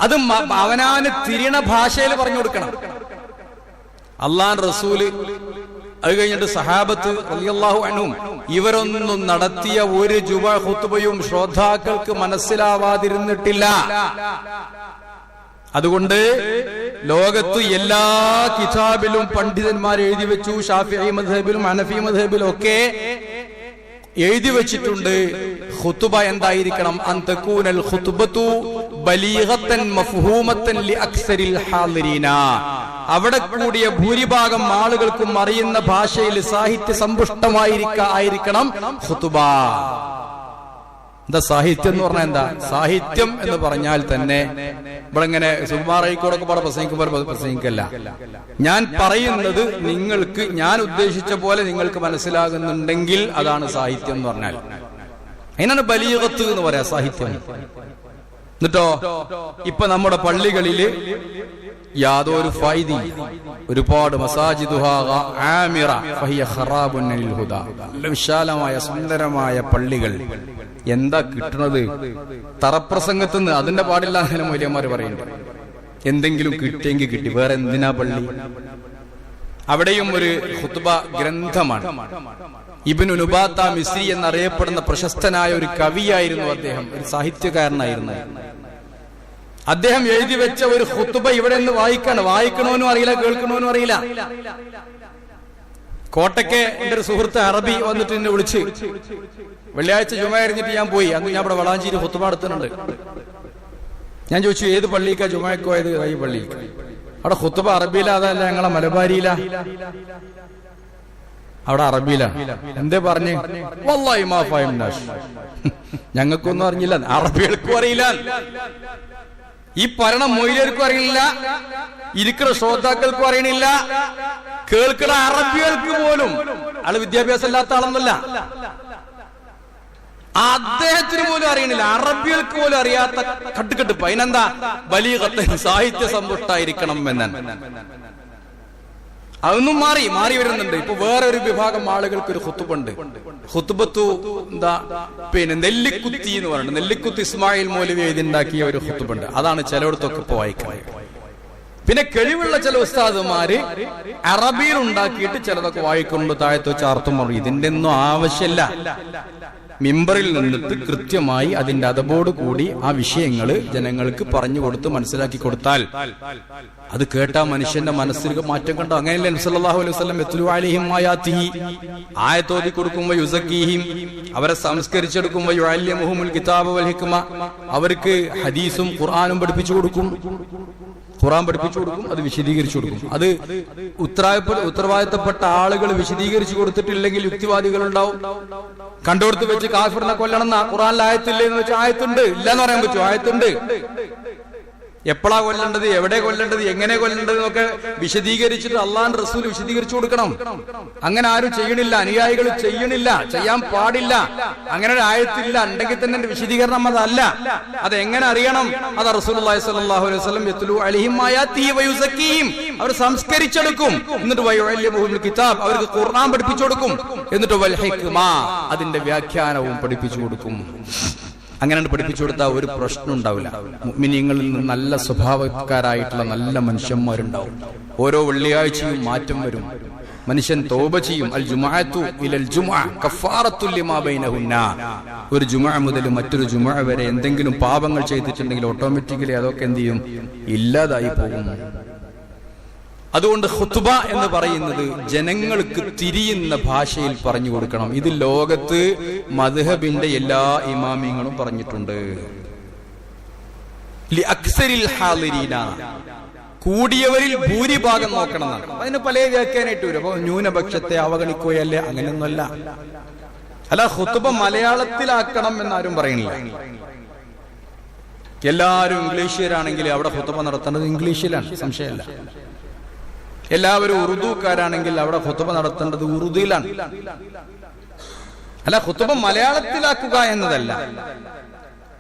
അത് അവനാന് തിരിയണ ഭാഷയിൽ പറഞ്ഞു കൊടുക്കണം. അല്ലാഹുവിന്റെ റസൂല്, അത് കഴിഞ്ഞിട്ട് സഹാബത്ത് റളിയല്ലാഹു അൻഹും ഇവരൊന്നും നടത്തിയ ഒരു ജുമുഅ ഖുത്ബയും ശ്രോതാക്കൾക്ക് മനസ്സിലാവാതിരുന്നിട്ടില്ല. അതുകൊണ്ട് ലോകത്ത് എല്ലാ കിതാബിലും പണ്ഡിതന്മാർ എഴുതി വെച്ചു. ഷാഫിഈ മദ്ഹബിലും ഹനഫി മദ്ഹബിലും ഒക്കെ എഴുതി വെച്ചിട്ടുണ്ട് ഖുത്ബ എന്തായിരിക്കണം. അൻ തകൂനൽ ഖുത്ബതു ബലീഗത്തൻ മഫ്ഹൂമത്തൻ ലിഅക്സരിൽ ഹാളിരീന, അവിടെ കൂടിയ ഭൂരിഭാഗം ആളുകൾക്കും അറിയുന്ന ഭാഷയിൽ സാഹിത്യ സമ്പുഷ്ടമായിരിക്കണം ഖുതുബ. എന്താ സാഹിത്യം എന്ന് പറഞ്ഞാൽ എന്താ? സാഹിത്യം എന്ന് പറഞ്ഞാൽ തന്നെ ഇവിടെ ഇങ്ങനെ സുകുമാറയിക്കോടൊക്കെ പാടെ പ്രസംഗിക്കല്ല. ഞാൻ പറയുന്നത് നിങ്ങൾക്ക് ഞാൻ ഉദ്ദേശിച്ച പോലെ നിങ്ങൾക്ക് മനസ്സിലാകുന്നുണ്ടെങ്കിൽ അതാണ് സാഹിത്യം എന്ന് പറഞ്ഞാൽ. അതിനാണ് ബലീഗത്ത് എന്ന് പറയാ സാഹിത്യം. എന്നിട്ടോ ഇപ്പൊ നമ്മുടെ പള്ളികളില് യാതൊരു ഫൈദി, ഒരുപാട് നല്ല വിശാലമായ സുന്ദരമായ പള്ളികൾ. എന്താ കിട്ടുന്നത്? തറപ്രസംഗത്തിൽ നിന്ന് അതിന്റെ പാടില്ല അങ്ങനെ മൂല്യന്മാര് പറയുന്നുണ്ട്. എന്തെങ്കിലും കിട്ടിയെങ്കിൽ കിട്ടി, വേറെ എന്തിനാ പള്ളി? അവിടെയും ഒരു ഖുത്ബ ഗ്രന്ഥമാണ്. ഇബ്നു നുബാത്ത മിസ്രി എന്നറിയപ്പെടുന്ന പ്രശസ്തനായ ഒരു കവിയായിരുന്നു അദ്ദേഹം, ഒരു സാഹിത്യകാരനായിരുന്നു. അദ്ദേഹം എഴുതി വെച്ച ഒരു ഖുത്ബ ഇവിടെ നിന്ന് വായിക്കണോന്നും അറിയില്ല, കേൾക്കണോന്നും അറിയില്ല. കോട്ടയ്ക്ക് എന്റെ ഒരു സുഹൃത്ത് അറബി വന്നിട്ട് എന്നെ വിളിച്ച്, വെള്ളിയാഴ്ച ജുമ കഴിഞ്ഞിട്ട് ഞാൻ പോയി. അന്ന് ഞാൻ ഇവിടെ വളാഞ്ചേരി ഖുത്ബ നടത്തുന്നുണ്ട്. ഞാൻ ചോദിച്ചു, ഏത് പള്ളിക്കാ ജുമയ്ക്ക് പോയത്? ഈ പള്ളിയിൽ. അവിടെ ഖുത്ബ അറബിയിലാ അതല്ല ഞങ്ങളെ മലബാരിയിലാ? അവിടെ അറബിയിലാ. എന്തേ പറഞ്ഞ്? വല്ലാഹി മാ ഫഹംനാ, ഞങ്ങൾക്കൊന്നും അറിഞ്ഞില്ല, അറബികൾക്കും അറിയില്ല, ഈ പറയണ മൊയ്ലിയർക്കും അറിയില്ല, ഇരിക്കുന്ന ശ്രോതാക്കൾക്കും അറിയണില്ല, കേൾക്കുന്ന അറബികൾക്ക് പോലും. ആള് വിദ്യാഭ്യാസം ഇല്ലാത്ത ആളൊന്നല്ല, അദ്ദേഹത്തിന് പോലും അറിയണില്ല, അറബികൾക്ക് പോലും അറിയാത്ത കട്ടുകെട്ടുപ്പ്. അതിനെന്താ? ബലീഗത്ത്, സാഹിത്യ സമ്പുഷ്ടായിരിക്കണം എന്നാണ്. അതൊന്നും മാറി വരുന്നുണ്ട്. ഇപ്പൊ വേറെ ഒരു വിഭാഗം ആളുകൾക്ക് ഒരു ഖുത്ബുണ്ട്. ഖുത്ബത്തു എന്താ നെല്ലിക്കുത്തി എന്ന് പറയുന്നത്. നെല്ലിക്കുത്തി ഇസ്മായിൽ മൗലവി എഴുതിണ്ടാക്കിയ ഒരു ഖുത്ബുണ്ട്. അതാണ് ചിലയിടത്തൊക്കെ ഇപ്പൊ വായിക്കുന്നത്. പിന്നെ കഴിവുള്ള ചില ഉസ്താദുമാര് അറബിയിൽ ഉണ്ടാക്കിയിട്ട് ചിലതൊക്കെ വായിക്കൊണ്ട് താഴത്ത് വെച്ച് അർത്ഥം പറയും. ഇതിന്റെ ഒന്നും ആവശ്യമില്ല. മിമ്പറിൽ നിന്നിട്ട് കൃത്യമായി അതിന്റെ അതബോട് കൂടി ആ വിഷയങ്ങള് ജനങ്ങൾക്ക് പറഞ്ഞു കൊടുത്ത് മനസ്സിലാക്കി കൊടുത്താൽ അത് കേട്ടാ മനുഷ്യന്റെ മനസ്സിൽ മാറ്റം കണ്ടോ? അങ്ങനെയല്ലേ നബി സല്ലല്ലാഹു അലൈഹി വസല്ലം യത്ലു അലൈഹിം ആയാതിഹി, ആയത്തോതി കൊടുക്കുമ്പോൾ യുസക്കീഹിം, അവരെ സംസ്കരിച്ചെടുക്കുമ്പോൾ യുഅല്ലിമുഹുൽ കിതാബ വൽ ഹിക്മ, അവർക്ക് ഹദീസും ഖുർആനും പഠിപ്പിച്ചു കൊടുക്കും. ഖുർആൻ പഠിപ്പിച്ചു കൊടുക്കും, അത് വിശദീകരിച്ചു കൊടുക്കും. അത് ഉത്തരവാദിത്തപ്പെട്ട ആളുകൾ വിശദീകരിച്ചു കൊടുത്തിട്ടില്ലെങ്കിൽ യുക്തിവാദികൾ ഉണ്ടാവും. കണ്ടോടത്ത് വെച്ച് കാഫിറിനെ കൊല്ലണം എന്നാ ഖുർആനിൽ ആയത്തില്ലേ എന്ന് വെച്ചാൽ ആയത്തുണ്ട്, ഇല്ലാന്ന് പറയാൻ പറ്റുമോ? ആയത്തുണ്ട്. എപ്പോഴാ കൊല്ലേണ്ടത്, എവിടെ കൊല്ലേണ്ടത്, എങ്ങനെ കൊല്ലേണ്ടത് എന്നൊക്കെ വിശദീകരിച്ചിട്ട് അള്ളാഹുവിന്റെ റസൂൽ വിശദീകരിച്ചു കൊടുക്കണം. അങ്ങനെ ആരും ചെയ്യണില്ല, അനുയായികൾ ചെയ്യണില്ല, ചെയ്യാൻ പാടില്ല. അങ്ങനെ ഒരു ആയത്തില്ല, ഉണ്ടെങ്കിൽ തന്നെ വിശദീകരണം അതല്ല. അത് എങ്ങനെ അറിയണം? അത് റസൂലുള്ളാഹി സ്വല്ലല്ലാഹു അലൈഹി വസല്ലം യത്ലു അലൈഹിം ആയാതിഹി വയുസക്കീഹിം, അവർ സംസ്കരിച്ചെടുക്കും. എന്നിട്ട് വയുഅല്ലിമുഹുൽ കിതാബ്, അവർക്ക് ഖുർആൻ പഠിപ്പിച്ചു കൊടുക്കും. എന്നിട്ട് വൽ ഹിക്മ, അതിന്റെ വ്യാഖ്യാനവും പഠിപ്പിച്ചു കൊടുക്കും. അങ്ങനെ പഠിപ്പിച്ചു കൊടുത്താൽ ഒരു പ്രശ്നം ഉണ്ടാവില്ല. മുഅ്മിനീങ്ങളിൽ നിന്ന് നല്ല സ്വഭാവക്കാരായിട്ടുള്ള നല്ല മനുഷ്യന്മാരുണ്ടാവും. ഓരോ വെള്ളിയാഴ്ചയും മാറ്റം വരും. മനുഷ്യൻ തൗബ ചെയ്യും. അൽ ജുമുഅത്തു ഇലൽ ജുമുഅ കഫാറത്തുൽ ലിമാ ബൈനഹുന്ന, ഒരു ജുമുഅ മുതൽ മറ്റൊരു ജുമുഅ വരെ എന്തെങ്കിലും പാപങ്ങൾ ചെയ്തിട്ടുണ്ടെങ്കിൽ ഓട്ടോമാറ്റിക്കലി അതൊക്കെ എന്ത് ചെയ്യും? ഇല്ലാതായി പോകും. അതുകൊണ്ട് ഖുത്ബ എന്ന് പറയുന്നത് ജനങ്ങൾക്ക് തിരിയുന്ന ഭാഷയിൽ പറഞ്ഞു കൊടുക്കണം. ഇത് ലോകത്ത് മദ്ഹബിന്റെ എല്ലാ ഇമാമിങ്ങളും പറഞ്ഞിട്ടുണ്ട്. ലിഅക്സരിൽ ഹാളിരീന, കൂടിയവരിൽ ഭൂരിഭാഗം നോക്കണം എന്നാണ്. അതിന് പല വ്യാഖ്യാനായിട്ട് വരും. അപ്പൊ ന്യൂനപക്ഷത്തെ അവഗണിക്കുകയല്ലേ? അങ്ങനെയൊന്നുമല്ല. അല്ല, ഖുത്ബ മലയാളത്തിലാക്കണം എന്നാരും പറയണില്ല. എല്ലാവരും ഇംഗ്ലീഷുകാരാണെങ്കിൽ അവിടെ ഖുത്ബ നടത്തേണ്ടത് ഇംഗ്ലീഷിലാണ്, സംശയമല്ല. എല്ലാവരും ഉറുദുക്കാരാണെങ്കിൽ അവിടെ ഖുത്ബ നടത്തേണ്ടത് ഉറുദുയിലാണ്. അല്ല, ഖുത്ബ മലയാളത്തിലാക്കുക എന്നതല്ല.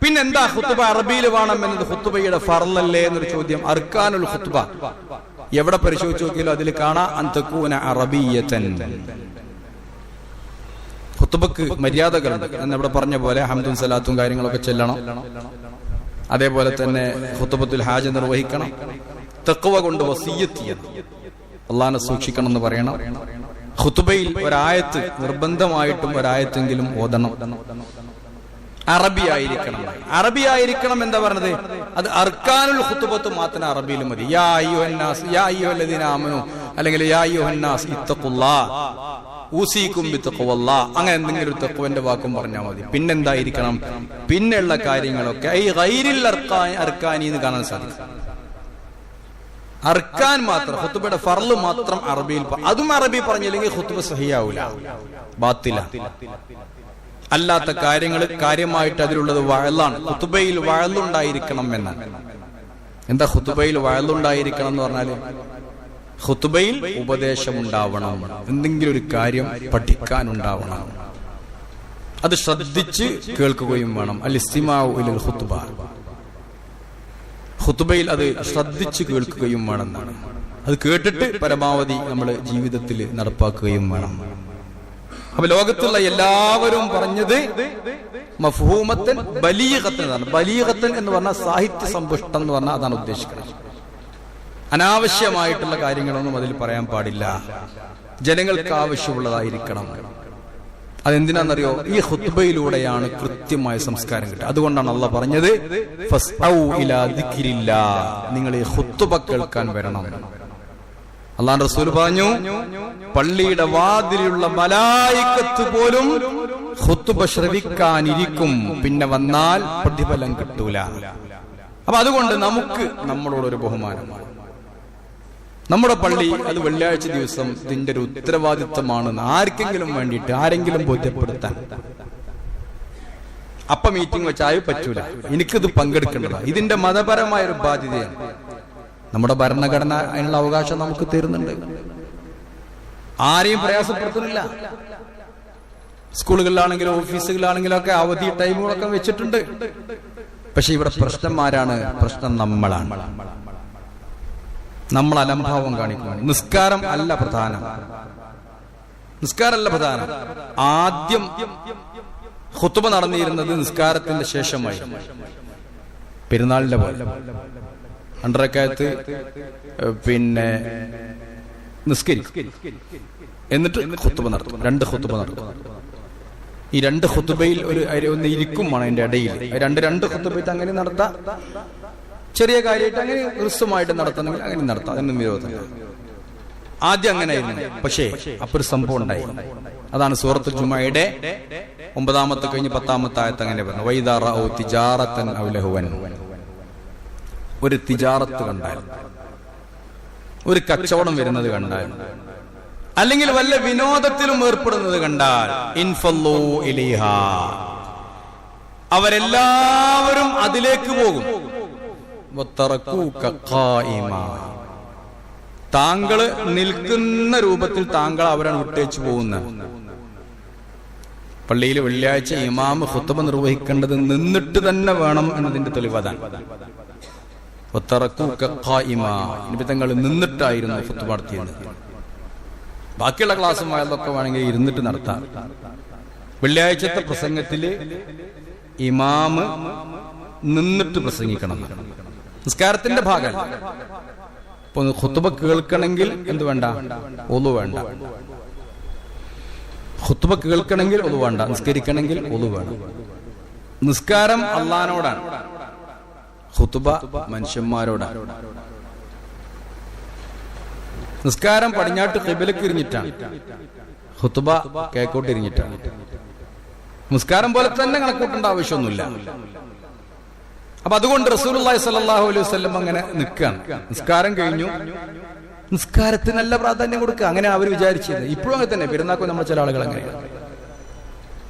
പിന്നെന്താ ഖുത്ബ അറബിയിൽ വേണം എന്നത് ഖുത്ബയുടെ ഫർളല്ലേ എന്നൊരു ചോദ്യം. അർക്കാനുൽ ഖുത്ബ എവിടെ പരിശോധിച്ച് നോക്കിയാലും അതിൽ കാണാം അൻതകൂന അറബിയ്യതൻ. ഖുത്ബക്ക് മര്യാദകളുണ്ട് എന്നിവിടെ പറഞ്ഞ പോലെ ഹംദും സലാത്തും കാര്യങ്ങളൊക്കെ ചെല്ലണം. അതേപോലെ തന്നെ ഖുത്ബത്തുൽ ഹാജ നിർവഹിക്കണം. തഖ്വ കൊണ്ട് വസിയ്യത്ത് ചെയ്യണം, അള്ളാഹനെ സൂക്ഷിക്കണം എന്ന് പറയണം. ഖുത്ബയിൽ ഒരായത്ത് നിർബന്ധമായിട്ടും ഒരായത്തെങ്കിലും ഓതണം. അറബി ആയിരിക്കണം. അറബി ആയിരിക്കണം എന്താ പറഞ്ഞത്? അത് അർക്കാനുൽ ഖുത്ബത്ത് മാത്രം അറബിയിൽ മതി. യാ അയ്യുഹന്നാസ്, യാ അയ്യുഹല്ലദീന ആമനു, അല്ലെങ്കിൽ യാ അയ്യുഹന്നാസ് ഇത്തഖുല്ലാഹ്, ഊസീകും ബിത്തഖ്വല്ലാഹ്, അങ്ങനെ എന്തെങ്കിലും ഒരു തഖ്വന്റെ വാക്കും പറഞ്ഞാൽ മതി. പിന്നെന്തായിരിക്കണം? പിന്നെയുള്ള കാര്യങ്ങളൊക്കെ ഈ ഗൈരിൽ അർക്കാനി എന്ന് കാണാൻ സാധിക്കും. അർക്കാൻ മാത്രം, ഖുത്ബയുടെ ഫർള് മാത്രം അറബിയിൽ, അതും അറബി പറഞ്ഞില്ലെങ്കിൽ ഖുത്ബ സഹിയാവൂല, ബാത്തില. അല്ലാത്ത കാര്യങ്ങൾ കാര്യമായിട്ട് അതിലുള്ളത് വഅലാണ്. ഖുത്ബയിൽ വഅലുണ്ടായിരിക്കണം എന്നാണ്. എന്താ ഖുത്ബയിൽ വഅലുണ്ടായിരിക്കണം എന്ന് പറഞ്ഞാല്? ഖുത്ബയിൽ ഉപദേശം ഉണ്ടാവണം, എന്തെങ്കിലും ഒരു കാര്യം പഠിക്കാനുണ്ടാവണം, അത് ശ്രദ്ധിച്ച് കേൾക്കുകയും വേണം. അൽ ഇസ്തിമാഉ ഇലൽ ഖുത്ബ, ഖുത്ബയിൽ അത് ശ്രദ്ധിച്ച് കേൾക്കുകയും വേണമെന്നാണ്. അത് കേട്ടിട്ട് പരമാവധി നമ്മൾ ജീവിതത്തിൽ നടപ്പാക്കുകയും വേണം. അപ്പൊ ലോകത്തുള്ള എല്ലാവരും പറഞ്ഞത് മഫ്ഹൂമത്തൻ ബലീഗത്തൻ എന്നാണ്. ബലീഗത്തൻ എന്ന് പറഞ്ഞാൽ സാഹിത്യ സമ്പുഷ്ടം എന്ന് പറഞ്ഞാൽ അതാണ് ഉദ്ദേശിക്കുന്നത്. അനാവശ്യമായിട്ടുള്ള കാര്യങ്ങളൊന്നും അതിൽ പറയാൻ പാടില്ല, ജനങ്ങൾക്ക് ആവശ്യമുള്ളതായിരിക്കണം. അതെന്തിനാണെന്നറിയോ? ഈ ഖുത്ബയിലൂടെയാണ് കൃത്യമായ സംസ്കാരം കിട്ടുക. അതുകൊണ്ടാണ് അള്ളാഹ് പറഞ്ഞത് ഫസ്ഔ ഇലാ ദിക്രില്ലാഹ്, നിങ്ങൾ ഈ ഖുത്ബ കേൾക്കാൻ വരണം. അള്ളാഹുവിന്റെ റസൂൽ പറഞ്ഞു, പള്ളിയുടെ വാതിലുള്ള മലായികത്ത് പോലും ഖുത്ബ ശ്രവിക്കാനിരിക്കും, പിന്നെ വന്നാൽ പ്രതിഫലം കിട്ടൂല. അപ്പൊ അതുകൊണ്ട് നമുക്ക് നമ്മളോടൊരു ബഹുമാനമാണ്. നമ്മുടെ പള്ളി അത് വെള്ളിയാഴ്ച ദിവസം ഇതിന്റെ ഒരു ഉത്തരവാദിത്തമാണെന്ന് ആർക്കെങ്കിലും വേണ്ടിയിട്ട് ആരെങ്കിലും ബോധ്യപ്പെടുത്താൻ. അപ്പൊ മീറ്റിംഗ് വെച്ചാൽ പറ്റൂല, എനിക്കിത് പങ്കെടുക്കേണ്ടതാണ്, ഇതിന്റെ മതപരമായ ഒരു ബാധ്യതയാണ്. നമ്മുടെ ഭരണഘടന അതിനുള്ള അവകാശം നമുക്ക് തരുന്നുണ്ട്, ആരെയും പ്രയാസപ്പെടുത്തുന്നില്ല. സ്കൂളുകളിലാണെങ്കിലും ഓഫീസുകളിലാണെങ്കിലും ഒക്കെ അവധി ടൈമുകളൊക്കെ വെച്ചിട്ടുണ്ട്. പക്ഷെ ഇവിടെ പ്രശ്നന്മാരാണ്, പ്രശ്നം നമ്മളാണ്. നമ്മൾ അലംഭാവം കാണിക്കുന്നു. നിസ്കാരം അല്ല പ്രധാനം, നിസ്കാരമല്ല പ്രധാനം. ആദ്യം ഖുത്ബ നടന്നിരുന്നത് നിസ്കാരത്തിന്റെ ശേഷമായി, പെരുന്നാളിന്റെ പോലെ 2 റക്അത്ത് പിന്നെ നിസ്കരിക്കും, എന്നിട്ട് ഖുത്ബ നടത്തും. 2 ഖുത്ബ നടത്തും. ഈ 2 ഖുത്ബയിൽ ഒന്ന് ഇരിക്കുമാണ് അതിന്റെ ഇടയിൽ. 2 ഖുത്ബയിൽ അങ്ങനെ നടത്താം, ചെറിയ കാര്യമായിട്ട് അങ്ങനെ ഹ്രസ്വമായിട്ട് നടത്തണമെങ്കിൽ അങ്ങനെ നടത്താം, അതൊന്നും വിരോധമില്ല. ആദ്യം അങ്ങനെ ആയിരുന്നു. പക്ഷേ അപ്പൊ ഒരു സംഭവം ഉണ്ടായി. അതാണ് സൂറത്തുൽ ജുമുഅയുടെ 9 കഴിഞ്ഞ് 10 ആയത്ത് അങ്ങനെ പറഞ്ഞു, വൈദാ റഅൗ തിജാറതൻ ഔ ലഹവൻ. ഒരു തിജാറത്ത് കണ്ടാൽ, ഒരു കച്ചവടം വരുന്നത് കണ്ടാൽ, അല്ലെങ്കിൽ വല്ല വിനോദത്തിലും ഏർപ്പെടുന്നത് കണ്ടാൽ, ഇൻഫല്ലൂ ഇലൈഹാ, അവരെല്ലാവരും അതിലേക്ക് പോകും. വതറകൂക ഖായിമാ, താങ്കള് നിൽക്കുന്ന രൂപത്തിൽ താങ്കൾ അവരാണ് വിട്ടേച്ചു പോകുന്നത്. പള്ളിയിൽ വെള്ളിയാഴ്ച ഇമാമ് ഖുത്ബ നിർവഹിക്കേണ്ടത് നിന്നിട്ട് തന്നെ വേണം എന്നതിന്റെ തെളിവതാണ്. വതറകൂക ഖായിമാ, നബി തങ്ങൾ നിന്നിട്ടായിരുന്നു ഖുത്ബ നടത്തിയത്. ബാക്കിയുള്ള ക്ലാസ്സും അതൊക്കെ വേണമെങ്കിൽ ഇരുന്നിട്ട് നടത്താം. വെള്ളിയാഴ്ചത്തെ പ്രസംഗത്തില് ഇമാമ് നിന്നിട്ട് പ്രസംഗിക്കണം, നിസ്കാരത്തിന്റെ ഭാഗം. ഇപ്പൊ ഖുത്ബ കേൾക്കണമെങ്കിൽ എന്ത് വേണ്ട? ഒളു വേണ്ട. ഖുത്ബ കേൾക്കണമെങ്കിൽ ഒളു വേണ്ട, നിസ്കരിക്കണമെങ്കിൽ ഒളു വേണം. നിസ്കാരം അള്ളാനോടാണ്, ഖുത്ബ മനുഷ്യന്മാരോടാണ്. നിസ്കാരം പടിഞ്ഞാട്ട് ഖിബലക്ക് ഇരിഞ്ഞിട്ടാണ്, ഖുത്ബ കിഴക്കോട്ട് ഇരിഞ്ഞിട്ടാണ്. നിസ്കാരം പോലെ തന്നെ കണക്കൂട്ടേണ്ട ആവശ്യമൊന്നുമില്ല. അപ്പൊ അതുകൊണ്ട് റസൂലുള്ളാഹി സ്വല്ലല്ലാഹു അലൈഹി വസല്ലം അങ്ങനെ നിൽക്കുകയാണ്. നിസ്കാരം കഴിഞ്ഞു, നിസ്കാരത്തിന് നല്ല പ്രാധാന്യം കൊടുക്കുക, അങ്ങനെ അവർ വിചാരിച്ചത്. ഇപ്പോഴും അങ്ങനെ തന്നെ. പെരുന്നാക്കും നമ്മൾ ചില ആളുകൾ അങ്ങനെയാണ്.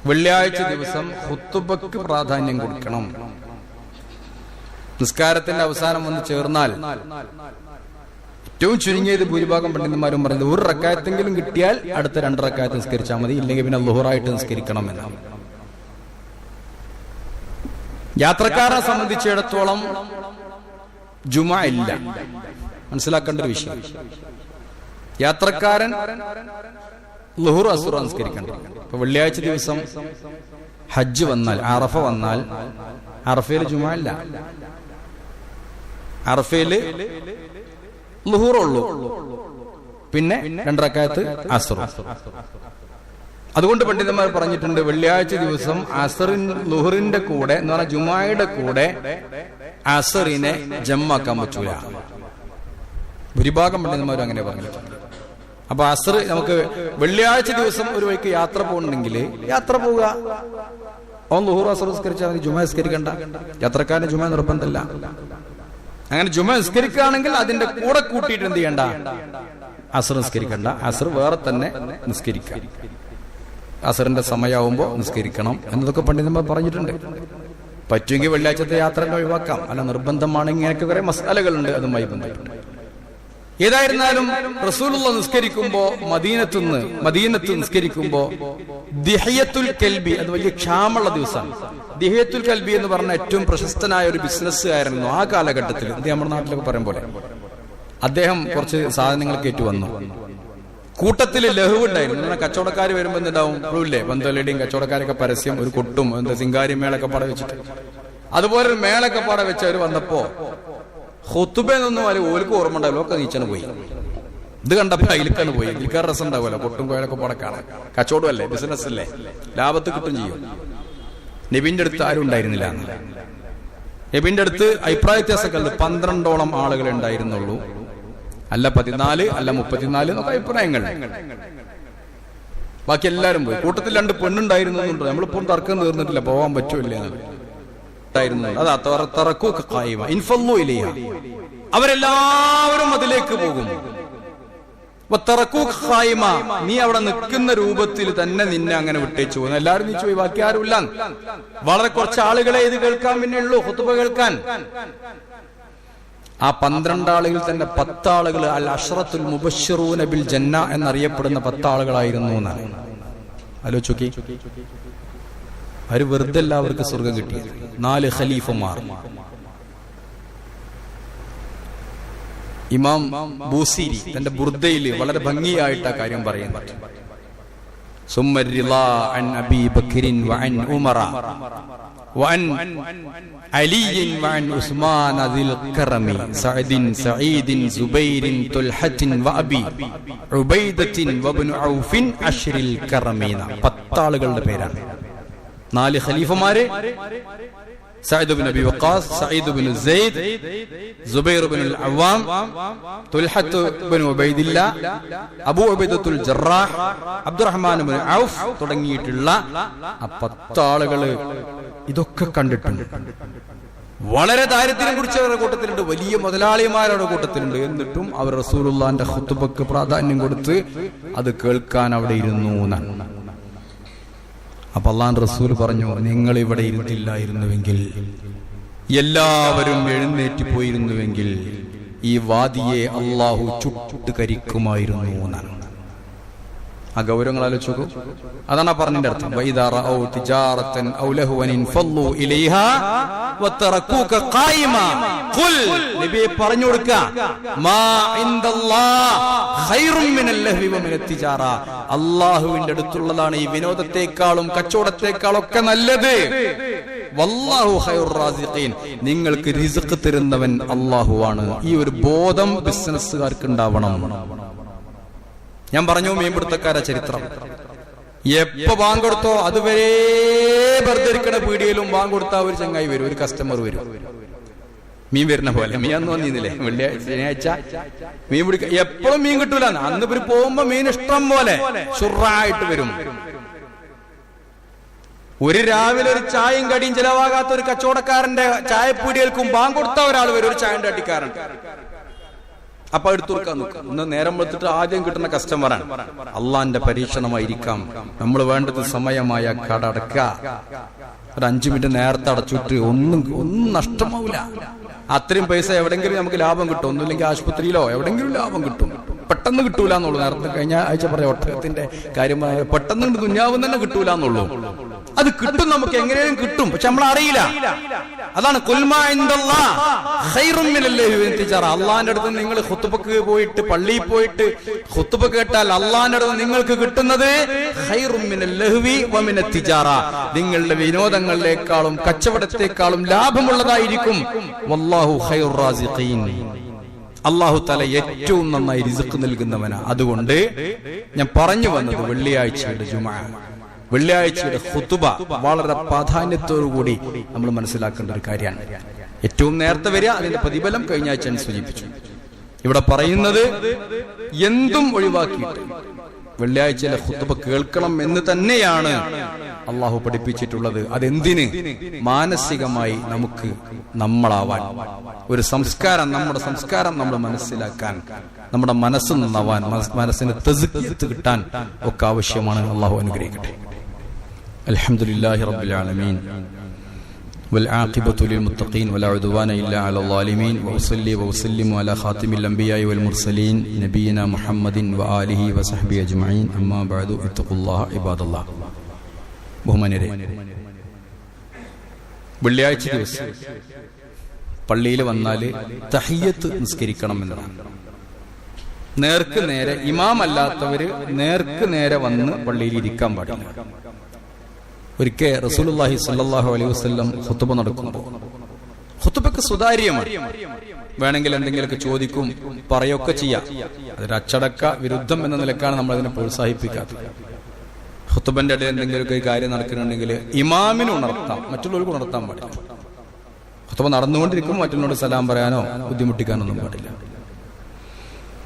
വെള്ളിയാഴ്ച ദിവസം ഖുത്ബക്ക് പ്രാധാന്യം കൊടുക്കണം. നിസ്കാരത്തിന്റെ അവസാനം വന്ന് ചേർന്നാൽ ഏറ്റവും ചുരുങ്ങിയത് ഭൂരിഭാഗം പണ്ഡിതന്മാരും പറയുന്നത് 1 റക്അത്തെങ്കിലും കിട്ടിയാൽ അടുത്ത 2 റക്അത്ത് നിസ്കരിച്ചാൽ മതി, ഇല്ലെങ്കിൽ പിന്നെ ളുഹറായിട്ട് നിസ്കരിക്കണം എന്നാണ്. യാത്രക്കാരെ സംബന്ധിച്ചിടത്തോളം ജുമുഅ ഇല്ല, മനസ്സിലാക്കേണ്ട ഒരു വിഷയം. യാത്രക്കാരൻ ളുഹർ അസ്ർ നിസ്കരിക്കണം. ഇപ്പൊ വെള്ളിയാഴ്ച ദിവസം ഹജ്ജ് വന്നാൽ, അറഫ വന്നാൽ, അറഫയിൽ ജുമുഅ ഇല്ല, അറഫയില് ളുഹറുള്ളൂ, പിന്നെ 2 റക്അത്ത് അസ്ർ. അതുകൊണ്ട് പണ്ഡിതന്മാർ പറഞ്ഞിട്ടുണ്ട്, വെള്ളിയാഴ്ച ദിവസം ളുഹറിന്റെ കൂടെ എന്ന് പറഞ്ഞാൽ ജുമുഅയുടെ കൂടെ അസറിനെ ജമ്മാക്കാൻ പറ്റൂല. ഭൂരിഭാഗം പണ്ഡിതന്മാരും അങ്ങനെ പറഞ്ഞിട്ടുണ്ട്. അപ്പൊ അസ്ർ നമുക്ക് വെള്ളിയാഴ്ച ദിവസം ഒരു വഴിക്ക് യാത്ര പോകുന്നുണ്ടെങ്കിൽ യാത്ര പോവുക. അവൻ ളുഹൂർ അസ്ർ നിസ്കരിച്ചാൽ മതി, ജുമ നിസ്കരിക്കണ്ട. യാത്രക്കാരന് ജുമ നിർബന്ധമല്ല. അങ്ങനെ ജുമ നിസ്കരിക്കുകയാണെങ്കിൽ അതിന്റെ കൂടെ കൂട്ടിയിട്ട് എന്ത് ചെയ്യണ്ട, അസ്ർ നിസ്കരിക്കണ്ട. അസ്ർ വേറെ തന്നെ നിസ്കരിക്കുക. അസ്റിന്റെ സമയമാവുമ്പോ നിസ്കരിക്കണം എന്നതൊക്കെ പണ്ഡിതന്മാർ പറഞ്ഞിട്ടുണ്ട്. പറ്റുമെങ്കിൽ വെള്ളിയാഴ്ചത്തെ യാത്ര ഒഴിവാക്കാം. അല്ല നിർബന്ധമാണെങ്കിൽ ഇങ്ങനെയൊക്കെ കുറെ മസാലകളുണ്ട് അതുമായി ബന്ധപ്പെട്ട്. ഏതായിരുന്നാലും റസൂലുള്ള നിസ്കരിക്കുമ്പോ മദീനത്ത് നിസ്കരിക്കുമ്പോ ദിഹയത്തുൽ കൽബി, അത് വലിയ ക്ഷാമുള്ള ദിവസമാണ്. ദിഹയത്തുൽ കൽബി എന്ന് പറഞ്ഞ ഏറ്റവും പ്രശസ്തനായ ഒരു ബിസിനസ്സുകാരനായിരുന്നു ആ കാലഘട്ടത്തിൽ. ഇത് നമ്മുടെ നാട്ടിലൊക്കെ പറയും പോലെ അദ്ദേഹം കുറച്ച് സാധനങ്ങൾ കയറ്റി വന്നു. കൂട്ടത്തിൽ ലഹു ഉണ്ടായിരുന്നു. കച്ചവടക്കാർ വരുമ്പോ എന്തുണ്ടാവും, ഇല്ലേ പന്തലടിയും കച്ചവടക്കാരൊക്കെ പരസ്യം, ഒരു കൊട്ടും എന്താ സിംഗാരി മേളൊക്കെ പാടെ വെച്ചിട്ട് അതുപോലെ ഒരു മേളൊക്കെ പാടെ വെച്ചവര് വന്നപ്പോ ഖുതുബയൊന്നും അല്ലെ ഓൽക്ക് ഓർമ്മ ഉണ്ടാവില്ല, ഒക്കെ നീച്ചാണ് പോയി. ഇത് കണ്ടപ്പോ അതിൽക്കാണ് പോയി. ഇതിൽക്കാർ രസം ഉണ്ടാവുമല്ലോ, കൊട്ടും കോയലൊക്കെ പാടെ കാണാൻ. കച്ചവടം അല്ലേ, ബിസിനസ് അല്ലേ, ലാഭത്ത് കിട്ടും ചെയ്യും. നബിന്റെ അടുത്ത് ആരും ഉണ്ടായിരുന്നില്ല. നബിന്റെ അടുത്ത് അഭിപ്രായ വ്യത്യാസമൊക്കെ 12ഓളം ആളുകൾ ഉണ്ടായിരുന്നുള്ളൂ. അല്ല 14, അല്ല 34 എന്നൊക്കെ അഭിപ്രായങ്ങൾ. ബാക്കി എല്ലാരും പോയി. കൂട്ടത്തിൽ 2 പെണ്ണുണ്ടായിരുന്നുണ്ട്. നമ്മളിപ്പം തർക്കം തീർന്നിട്ടില്ല, പോവാൻ പറ്റൂല്ല. അവരെല്ലാവരും അതിലേക്ക് പോകും. നീ അവിടെ നിൽക്കുന്ന രൂപത്തിൽ തന്നെ നിന്നെ അങ്ങനെ വിട്ടേച്ചു പോകുന്നു. എല്ലാവരും നീച്ചു പോയി, ബാക്കി ആരുമില്ല. വളരെ കുറച്ച് ആളുകളെ ഇത് കേൾക്കാൻ പിന്നെ ഉള്ളൂ, ഖുതുബ കേൾക്കാൻ. ആ 12 ആളുകൾ തന്നെ 10 ആളുകൾ അൽ അശ്റത്തുൽ മുബശ്ശിറൂന ബിൽ ജന്ന എന്നറിയപ്പെടുന്ന 10 ആളുകളായിരുന്നു എന്നാണ്. ആലോചിക്കി, അവര് വെറുതെ എല്ലാവർക്കും സ്വർഗം കിട്ടിയത്. 4 ഖലീഫമാർ. ഇമാം ബൂസീരി തന്റെ ബുർദയിൽ വളരെ ഭംഗിയായിട്ട് ആ കാര്യം പറയുന്നുണ്ട്. സുമ്മ റിളാ അൻ അബീ ബക്രിൻ വഅൻ ഉമറ വഅൻ അലിയിൻ വഅൻ ഉസ്മാൻ ദിൽ കറമി സഅദിൻ സഈദിൻ സുബൈരിൻ തുൽഹത്തിൻ വഅബി ഉബൈദത്തിൻ വബ്നു ഔഫിൻ അശ്റിൽ കറമീന. 10 ആളുകളുടെ പേരാണ്. 4 ഖലീഫമാര്: Saad bin Abi Waqqas, Saeed bin Zaid, Zubair bin al Awwam, Talhath bin Ubaidullah, Abu Ubaidathul Jarrah, Abdurrahman bin Auf തുടങ്ങിയിട്ടുള്ള ആ 10 ആളുകള് ഇതൊക്കെ കണ്ടിട്ടുണ്ട്. വളരെ ദാരിദ്ര്യം കുറിച്ചവരുടെ കൂട്ടത്തിലുണ്ട്, വലിയ മുതലാളിമാരുടെ കൂട്ടത്തിലുണ്ട്. എന്നിട്ടും അവർ റസൂലുള്ളാഹിന്റെ ഖുതുബക്ക് പ്രാധാന്യം കൊടുത്ത് അത് കേൾക്കാൻ അവിടെ ഇരുന്നു എന്നാണ്. അപ്പൊ അല്ലാഹുവിന്റെ റസൂൽ പറഞ്ഞു, നിങ്ങൾ ഇവിടെ ഇരുന്നില്ലായിരുന്നുവെങ്കിൽ, എല്ലാവരും എഴുന്നേറ്റ് പോയിരുന്നുവെങ്കിൽ ഈ വാദിയെ അള്ളാഹു ചുട്ടുകരിക്കുമായിരുന്നു എന്നാണ്. ആ ഗൗരവങ്ങൾ ആലോചിച്ചു. അതാണ് ആ പറഞ്ഞതിന്റെ അർത്ഥം. വഇദാ റഔ തിജാറതൻ ഔ ലഹവൻ ഫല്ലു ഇലൈഹാ വതറകൂക ഖായിമാ ഖുൽ, നബിയെ പറഞ്ഞു കൊടുക്കുക, മാ ഇൻദല്ലാഹ് ഖൈറുൻ മിനൽ ലഹ്വി വമിനത് തിജാറ, അല്ലാഹുവിന്റെ അടുത്തുള്ളതാണ് ഈ വിനോദത്തെക്കാളും കച്ചവടത്തെക്കാളും ഒക്കെ നല്ലത്. വല്ലാഹു ഖൈറുർ റാസിഖീൻ, നിങ്ങൾക്ക് റിസ്ക് തരുന്നവൻ അല്ലാഹുവാണ്. ഈ ഒരു ബോധം ബിസിനസ്സുകാർക്ക് ഉണ്ടാവണം. ഞാൻ പറഞ്ഞു മീൻപിടുത്തക്കാരെ ചരിത്രം. എപ്പോ ബാങ്ക് കൊടുത്തോ അതുവരെ ബർദ്ധരിക്കണ പീടികയിലും ബാങ്ക് കൊടുത്താൽ ഒരു ചങ്ങായി വരും, ഒരു കസ്റ്റമർ വരും. മീൻ വരുന്ന പോലെ. മീൻ അന്ന് വന്നിരുന്നില്ലേ വെള്ളിയാഴ്ച ശനിയാഴ്ച മീൻ പിടിക്ക. എപ്പോഴും മീൻ കിട്ടൂല. അന്ന് ഇവര് പോകുമ്പോ മീൻ ഇഷ്ടം പോലെ ഷുറായിട്ട് വരും. ഒരു രാവിലെ ഒരു ചായയും കടിയും ചെലവാകാത്ത ഒരു കച്ചവടക്കാരന്റെ ചായപ്പീടികൾക്കും ബാങ്ക് കൊടുത്ത ഒരാൾ വരും, ഒരു ചായന്റെ അട്ടിക്കാരൻ. അപ്പൊ എടുത്തു കൊടുക്കാൻ നോക്കാം. ഇന്ന് നേരം വെച്ചിട്ട് ആദ്യം കിട്ടുന്ന കസ്റ്റമറാണ്. അള്ളാന്റെ പരീക്ഷണമായിരിക്കാം. നമ്മൾ വേണ്ടത് സമയമായ കട അടക്കുക. ഒരു 5 മിനിറ്റ് നേരത്തെ അടച്ചിട്ട് ഒന്നും നഷ്ടമാവില്ല. അത്രയും പൈസ എവിടെങ്കിലും നമുക്ക് ലാഭം കിട്ടും. ഒന്നുമില്ലെങ്കിൽ ആശുപത്രിയിലോ എവിടെങ്കിലും ലാഭം കിട്ടും. പെട്ടെന്ന് കിട്ടൂല എന്നുള്ളൂ. നേരത്തെ കഴിഞ്ഞ ആഴ്ച പറയാം ഒട്ടകത്തിന്റെ കാര്യം, പെട്ടെന്ന് ദുനിയാവും തന്നെ കിട്ടൂല എന്നുള്ളൂ. അത് കിട്ടും, നമുക്ക് എങ്ങനെയും കിട്ടും, പക്ഷെ നമ്മൾ അറിയില്ല. അതാണ് അള്ളാന്റെ അടുത്ത് നിങ്ങൾ ഖുതുബക്ക് പോയിട്ട് പള്ളിയിൽ പോയിട്ട് ഖുതുബ കേട്ടാൽ അള്ളാന്റെ അടുത്ത് നിങ്ങൾക്ക് കിട്ടുന്നത് ഖൈറും മിനൽ ലഹ്വി വമിനത് തിജാറ, നിങ്ങളുടെ വിനോദങ്ങളിലേക്കാളും കച്ചവടത്തെക്കാളും ലാഭമുള്ളതായിരിക്കും. വല്ലാഹു ഖൈറുർ റാസിഖീൻ, അല്ലാഹു തആല ഏറ്റവും നന്നായി റിസ്ക് നൽകുന്നവനാ. അതുകൊണ്ട് ഞാൻ പറഞ്ഞു വന്നത് വെള്ളിയാഴ്ചയുടെ ജുമുഅ, വെള്ളിയാഴ്ചയുടെ ഖുതുബ വളരെ പ്രാധാന്യത്തോടുകൂടി നമ്മൾ മനസ്സിലാക്കേണ്ട ഒരു കാര്യമാണ്. ഏറ്റവും നേരത്തെ വരിക, അതിന്റെ പ്രതിഫലം കഴിഞ്ഞ ആഴ്ച സൂചിപ്പിച്ചു. ഇവിടെ പറയുന്നത് എന്തും ഒഴിവാക്കിയിട്ട് വെള്ളിയാഴ്ചയിലെ ഖുത്ബ കേൾക്കണം എന്ന് തന്നെയാണ് അള്ളാഹു പഠിപ്പിച്ചിട്ടുള്ളത്. അതെന്തിന്? മാനസികമായി നമുക്ക് നമ്മളാവാൻ, ഒരു സംസ്കാരം, നമ്മുടെ സംസ്കാരം നമ്മൾ മനസ്സിലാക്കാൻ, നമ്മുടെ മനസ്സ് നന്നാവാൻ, മനസ്സിന് തസ്കിയത്ത് കിട്ടാൻ ഒക്കെ ആവശ്യമാണ്. അള്ളാഹു അനുഗ്രഹിക്കട്ടെ. അൽഹംദുലില്ലാഹി റബ്ബിൽ ആലമീൻ والعاقبة للمتقين ولا عدوان إلا على الظالمين وأصلي وأسلم على خاتم الأنبياء والمرسلين نبينا محمد وآله وصحبه أجمعين أما بعد اتقوا الله عباد الله. ബഹുമാന്യരെ, വെള്ളിയാഴ്ച ദിവസം പള്ളിയിൽ വന്നാൽ തഹിയ്യത്ത് നിസ്കരിക്കണം എന്നതാണ്. നേർക്ക് നേരെ, ഇമാം അല്ലാത്തവര് നേർക്ക് നേരെ വന്ന് പള്ളിയിൽ ഇരിക്കാൻ പാടില്ല. ഒരിക്കൽ റസൂലുള്ളാഹി സ്വല്ലല്ലാഹു അലൈഹി വസല്ലം ഖുത്ബ നടക്കുമ്പോൾ, ഖുത്ബക്ക് സുതാര്യമാണ്, വേണമെങ്കിൽ എന്തെങ്കിലുമൊക്കെ ചോദിക്കും, പറയൊക്കെ ചെയ്യാം. അതൊരു അച്ചടക്ക വിരുദ്ധം എന്ന നിലക്കാണ് നമ്മൾ അതിനെ പ്രോത്സാഹിപ്പിക്കാത്തത്. ഖുത്ബന്റെ ഇടയിൽ എന്തെങ്കിലുമൊക്കെ കാര്യം നടക്കുന്നുണ്ടെങ്കിൽ ഇമാമിന് ഉണർത്താം, മറ്റുള്ളവർക്ക് ഉണർത്താൻ പാടില്ല. ഖുത്ബ നടന്നുകൊണ്ടിരിക്കും, മറ്റുള്ളവരോട് സലാം പറയാനോ ബുദ്ധിമുട്ടിക്കാനൊന്നും പാടില്ല.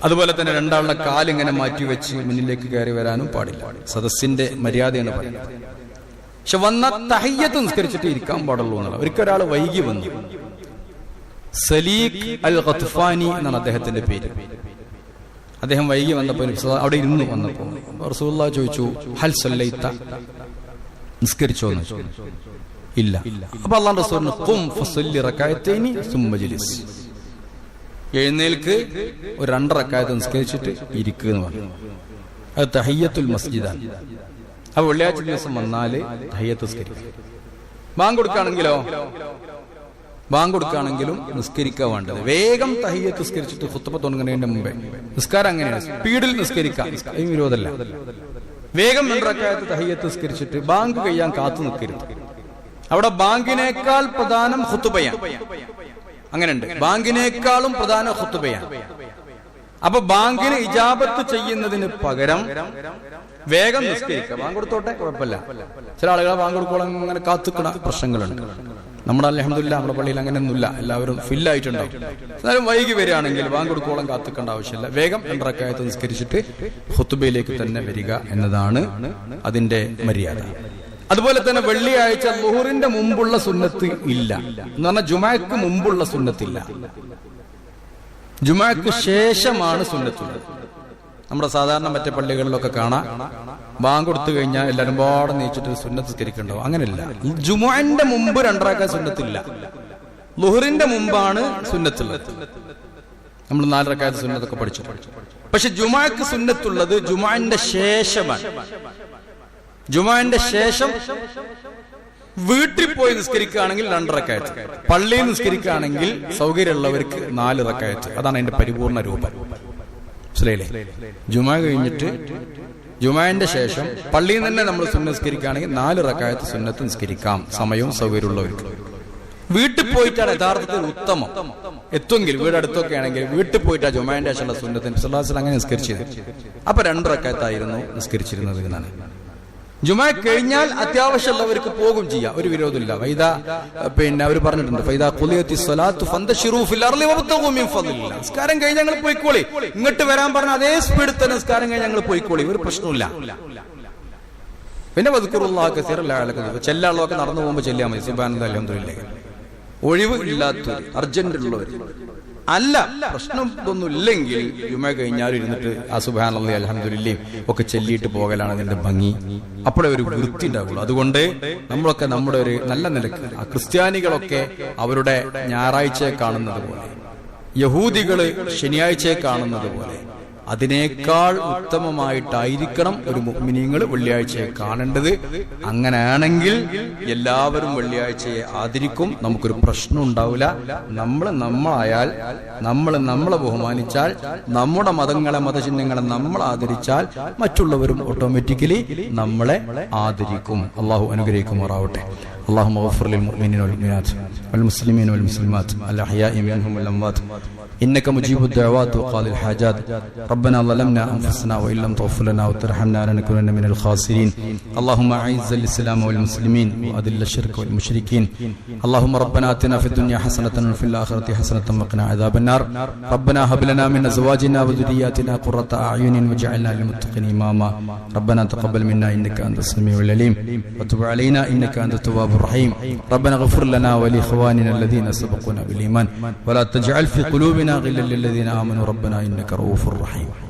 അതുപോലെ തന്നെ രണ്ടാളുടെ കാലിങ്ങനെ മാറ്റിവെച്ച് മുന്നിലേക്ക് കയറി വരാനും പാടില്ല. സദസ്സിന്റെ മര്യാദയാണ് പറയുന്നത്. പക്ഷെ വന്ന തഹിയ്യത്ത് നിസ്കരിച്ചിട്ട് ഇരിക്കാൻ പാടുള്ളൂ എന്നുള്ള. ഒരിക്കൽ വൈകി വന്നു. സലീഖ് അൽ ഖത്ഫാനി എന്നാണ് അദ്ദേഹത്തിന്റെ പേര്. അദ്ദേഹം വൈകി വന്നപ്പോൾ അവിടെ ഇരുന്ന് വന്നപ്പോൾ റസൂലുള്ളാഹി ചോദിച്ചു, ഹൽ സല്ലൈത, നിസ്കരിച്ചോ എന്ന് ചോദിച്ചു. ഇല്ല. അപ്പൊ അല്ലാഹുവിന്റെ റസൂൽ ഖും ഫസല്ലി റകഅത്തൈനി സുമ്മ ജ്ലിസ്, എഴുന്നേൽക്ക്, ഒരു 2 റക്അത്ത് നിസ്കരിച്ചിട്ട് ഇരിക്കുക എന്ന് പറഞ്ഞു. അത് തഹിയ്യത്തുൽ മസ്ജിദാണ്. അപ്പൊ വെള്ളിയാഴ്ച ദിവസം വന്നാല് തഹിയ്യത്ത് നിസ്കരിക്കും. ബാങ്ക് കൊടുക്കുകയാണെങ്കിലും നിസ്കരിക്കാൻ വേണ്ടത് വേഗം തഹിയ്യത്ത് നിസ്കരിച്ചിട്ട് ഖുത്ബ തുടങ്ങുന്നതിന്റെ മുമ്പേ. നിസ്കാരം അങ്ങനെയാണ്, സ്പീഡിൽ നിസ്കരിക്കാം, വിരോധമല്ല. വേഗം 2 റക്അത്ത് തഹിയ്യത്ത് നിസ്കരിച്ചിട്ട് ബാങ്ക് കഴിയാൻ കാത്തു നിൽക്കരുത്. അവിടെ ബാങ്കിനേക്കാൾ പ്രധാനം ഖുത്ബയാണ്. അങ്ങനെയുണ്ട്, ബാങ്കിനേക്കാളും പ്രധാന ഖുത്ബയാണ്. അപ്പൊ ബാങ്കിന് ഇജാബത്ത് ചെയ്യുന്നതിന് പകരം വേഗം നിസ്കരിക്കാം. ബാങ്ക് കൊടുത്തോട്ടെ, കുഴപ്പമില്ല. ചില ആളുകൾ ബാങ്ക് കൊടുക്കോളം അങ്ങനെ കാത്തുക്കണ പ്രശ്നങ്ങളുണ്ട്. നമ്മുടെ അൽഹംദുലില്ലാഹ് നമ്മുടെ പള്ളിയിൽ അങ്ങനെയൊന്നുമില്ല, എല്ലാവരും ഫില്ലായിട്ടുണ്ടാവും. എന്നാലും വൈകി വരികയാണെങ്കിൽ ബാങ്ക് കൊടുക്കോളം കാത്തുക്കേണ്ട ആവശ്യമില്ല. വേഗം 2 റക്അത്ത് നിസ്കരിച്ചിട്ട് ഖുത്ബയിലേക്ക് തന്നെ വരിക എന്നതാണ് അതിന്റെ മര്യാദ. അതുപോലെ തന്നെ വെള്ളിയാഴ്ച ളുഹറിന്റെ മുമ്പുള്ള സുന്നത്ത് ഇല്ല എന്ന് പറഞ്ഞാൽ ജുമഅക്ക് മുമ്പുള്ള സുന്നത്തില്ല, ജുമഅക്ക് ശേഷമാണ് സുന്നത്തുള്ളത്. നമ്മുടെ സാധാരണ മറ്റേ പള്ളികളിലൊക്കെ കാണാം, ബാങ്ക് കൊടുത്തു കഴിഞ്ഞാൽ എല്ലാവരും പാടെ നീച്ചിട്ട് സുന്നത്ത് നിസ്കരിക്കണ്ടാവും. അങ്ങനെയല്ല. ജുമുഅന്റെ മുമ്പ് 2 റക്അത്ത് സുന്നത്തില്ല, ളുഹറിന്റെ മുമ്പാണ് സുന്നത്തുള്ളത്. നമ്മൾ 4 റക്അത്ത് സുന്നത്തൊക്കെ പഠിച്ചു. പക്ഷെ ജുമഅക്ക് സുന്നത്തുള്ളത് ജുമുഅന്റെ ശേഷമാണ്. ജുമുഅന്റെ ശേഷം വീട്ടിൽ പോയി നിസ്കരിക്കുകയാണെങ്കിൽ 2 റക്അത്ത്, പള്ളിയിൽ നിസ്കരിക്കുകയാണെങ്കിൽ സൗകര്യമുള്ളവർക്ക് 4 റക്അത്ത്. അതാണ് അതിന്റെ പരിപൂർണ രൂപം. മനസ്സിലായില്ലേ? ജുമുഅ കഴിഞ്ഞിട്ട് ജുമുഅന്റെ ശേഷം പള്ളിയിൽ തന്നെ നമ്മൾ സുന്നത്ത് നിസ്കരിക്കുകയാണെങ്കിൽ 4 റക്അത്ത് സുന്നത്ത് നിസ്കരിക്കാം, സമയവും സൗകര്യമുള്ളവർക്ക്. വീട്ടിൽ പോയിട്ടാണ് യഥാർത്ഥത്തിൽ ഉത്തമം. എത്തുമെങ്കിൽ വീട് അടുത്തൊക്കെ ആണെങ്കിൽ വീട്ടിൽ പോയിട്ടാണ് ജുമുഅന്റെ ശേഷമുള്ള സുന്നത്ത് നബി അങ്ങനെ നിസ്കരിച്ചത്. അപ്പൊ 2 റക്അത്തായിരുന്നു നിസ്കരിച്ചിരുന്നത് എന്നാണ്. ജുമുഅ കഴിഞ്ഞാൽ അത്യാവശ്യമുള്ളവർക്ക് പോകും ചെയ്യാം, ഒരു വിരോധമില്ല. അവർ പറഞ്ഞിട്ടുണ്ട്, ഫൈദാ ഖുലിയത്തിസ് സ്വലാത്തു ഫന്തശിറൂ ഫിൽ അർളി വബ്തഗൂ മിൻ ഫളില്ലാഹ്. നിസ്കാരം കഴിഞ്ഞ് ഞങ്ങൾ പോയിക്കോളി, ഇങ്ങോട്ട് വരാൻ പറഞ്ഞ അതേ സ്പീഡിൽ തന്നെ നിസ്കാരം കഴിഞ്ഞ് ഞങ്ങൾ പോയിക്കോളി, ഒരു പ്രശ്നമില്ല. പിന്നെ വദ്കുറുല്ലാഹ കസീറൻ ലഅല്ലക്കും തുഫ്ലിഹൂൻ, ചെല്ലാളൊക്കെ നടന്നു പോകുമ്പോൾ ചെല്ലിയാൽ മതി. സുബ്ഹാനല്ലാഹി അൽഹംദുലില്ലാഹ്. ഒഴിവ് ഇല്ലാത്തവർ, അർജന്റ് ഉള്ളവർ അല്ല, പ്രശ്നം ഇതൊന്നും ഇല്ലെങ്കിൽ ജുമുഅ കഴിഞ്ഞാൽ ഇരുന്നിട്ട് ആ സുബ്ഹാനല്ലാഹി അൽഹംദുലില്ലാഹ് ഒക്കെ ചൊല്ലിയിട്ട് പോകലാണ് അതിന്റെ ഭംഗി. അപ്പോഴേ ഒരു വൃത്തി ഉണ്ടാവുള്ളൂ. അതുകൊണ്ട് നമ്മളൊക്കെ നമ്മുടെ ഒരു നല്ല നിലക്ക്, ആ ക്രിസ്ത്യാനികളൊക്കെ അവരുടെ ഞായറാഴ്ചയെ കാണുന്നത് പോലെ, യഹൂദികള് ശനിയാഴ്ചയെ കാണുന്നത് പോലെ, അതിനേക്കാൾ ഉത്തമമായിട്ടായിരിക്കണം ഒരു മുഅ്മിനീങ്ങൾ വെള്ളിയാഴ്ചയെ കാണേണ്ടത്. അങ്ങനെയാണെങ്കിൽ എല്ലാവരും വെള്ളിയാഴ്ചയെ ആദരിക്കും, നമുക്കൊരു പ്രശ്നം ഉണ്ടാവില്ല. നമ്മളായാൽ, നമ്മളെ ബഹുമാനിച്ചാൽ, നമ്മുടെ മതങ്ങളെ, മതചിഹ്നങ്ങളെ നമ്മൾ ആദരിച്ചാൽ മറ്റുള്ളവരും ഓട്ടോമാറ്റിക്കലി നമ്മളെ ആദരിക്കും. അള്ളാഹു അനുഗ്രഹിക്കുമാറാവട്ടെ. اللهم اغفر للمؤمنين والمؤمنات والمسلمين والمسلمات الأحياء منهم والأموات إنك مجيب الدعوات وقاضي الحاجات. ربنا ظلمنا أنفسنا وإن لم تغفر لنا وترحمنا لنكونن من الخاسرين. اللهم أعز الإسلام والمسلمين وأذل الشرك والمشركين. اللهم ربنا آتنا في الدنيا حسنة وفي الآخرة حسنة وقنا عذاب النار. ربنا هب لنا من أزواجنا وذرياتنا قرة أعين واجعلنا للمتقين إماما. ربنا تقبل منا إنك أنت السميع العليم وتب علينا إنك أنت التواب الرحيم. ربنا اغفر لنا ولإخواننا الذين سبقونا بالإيمان ولا تجعل في قلوبنا غلا للذين آمنوا ربنا إنك رؤوف رحيم.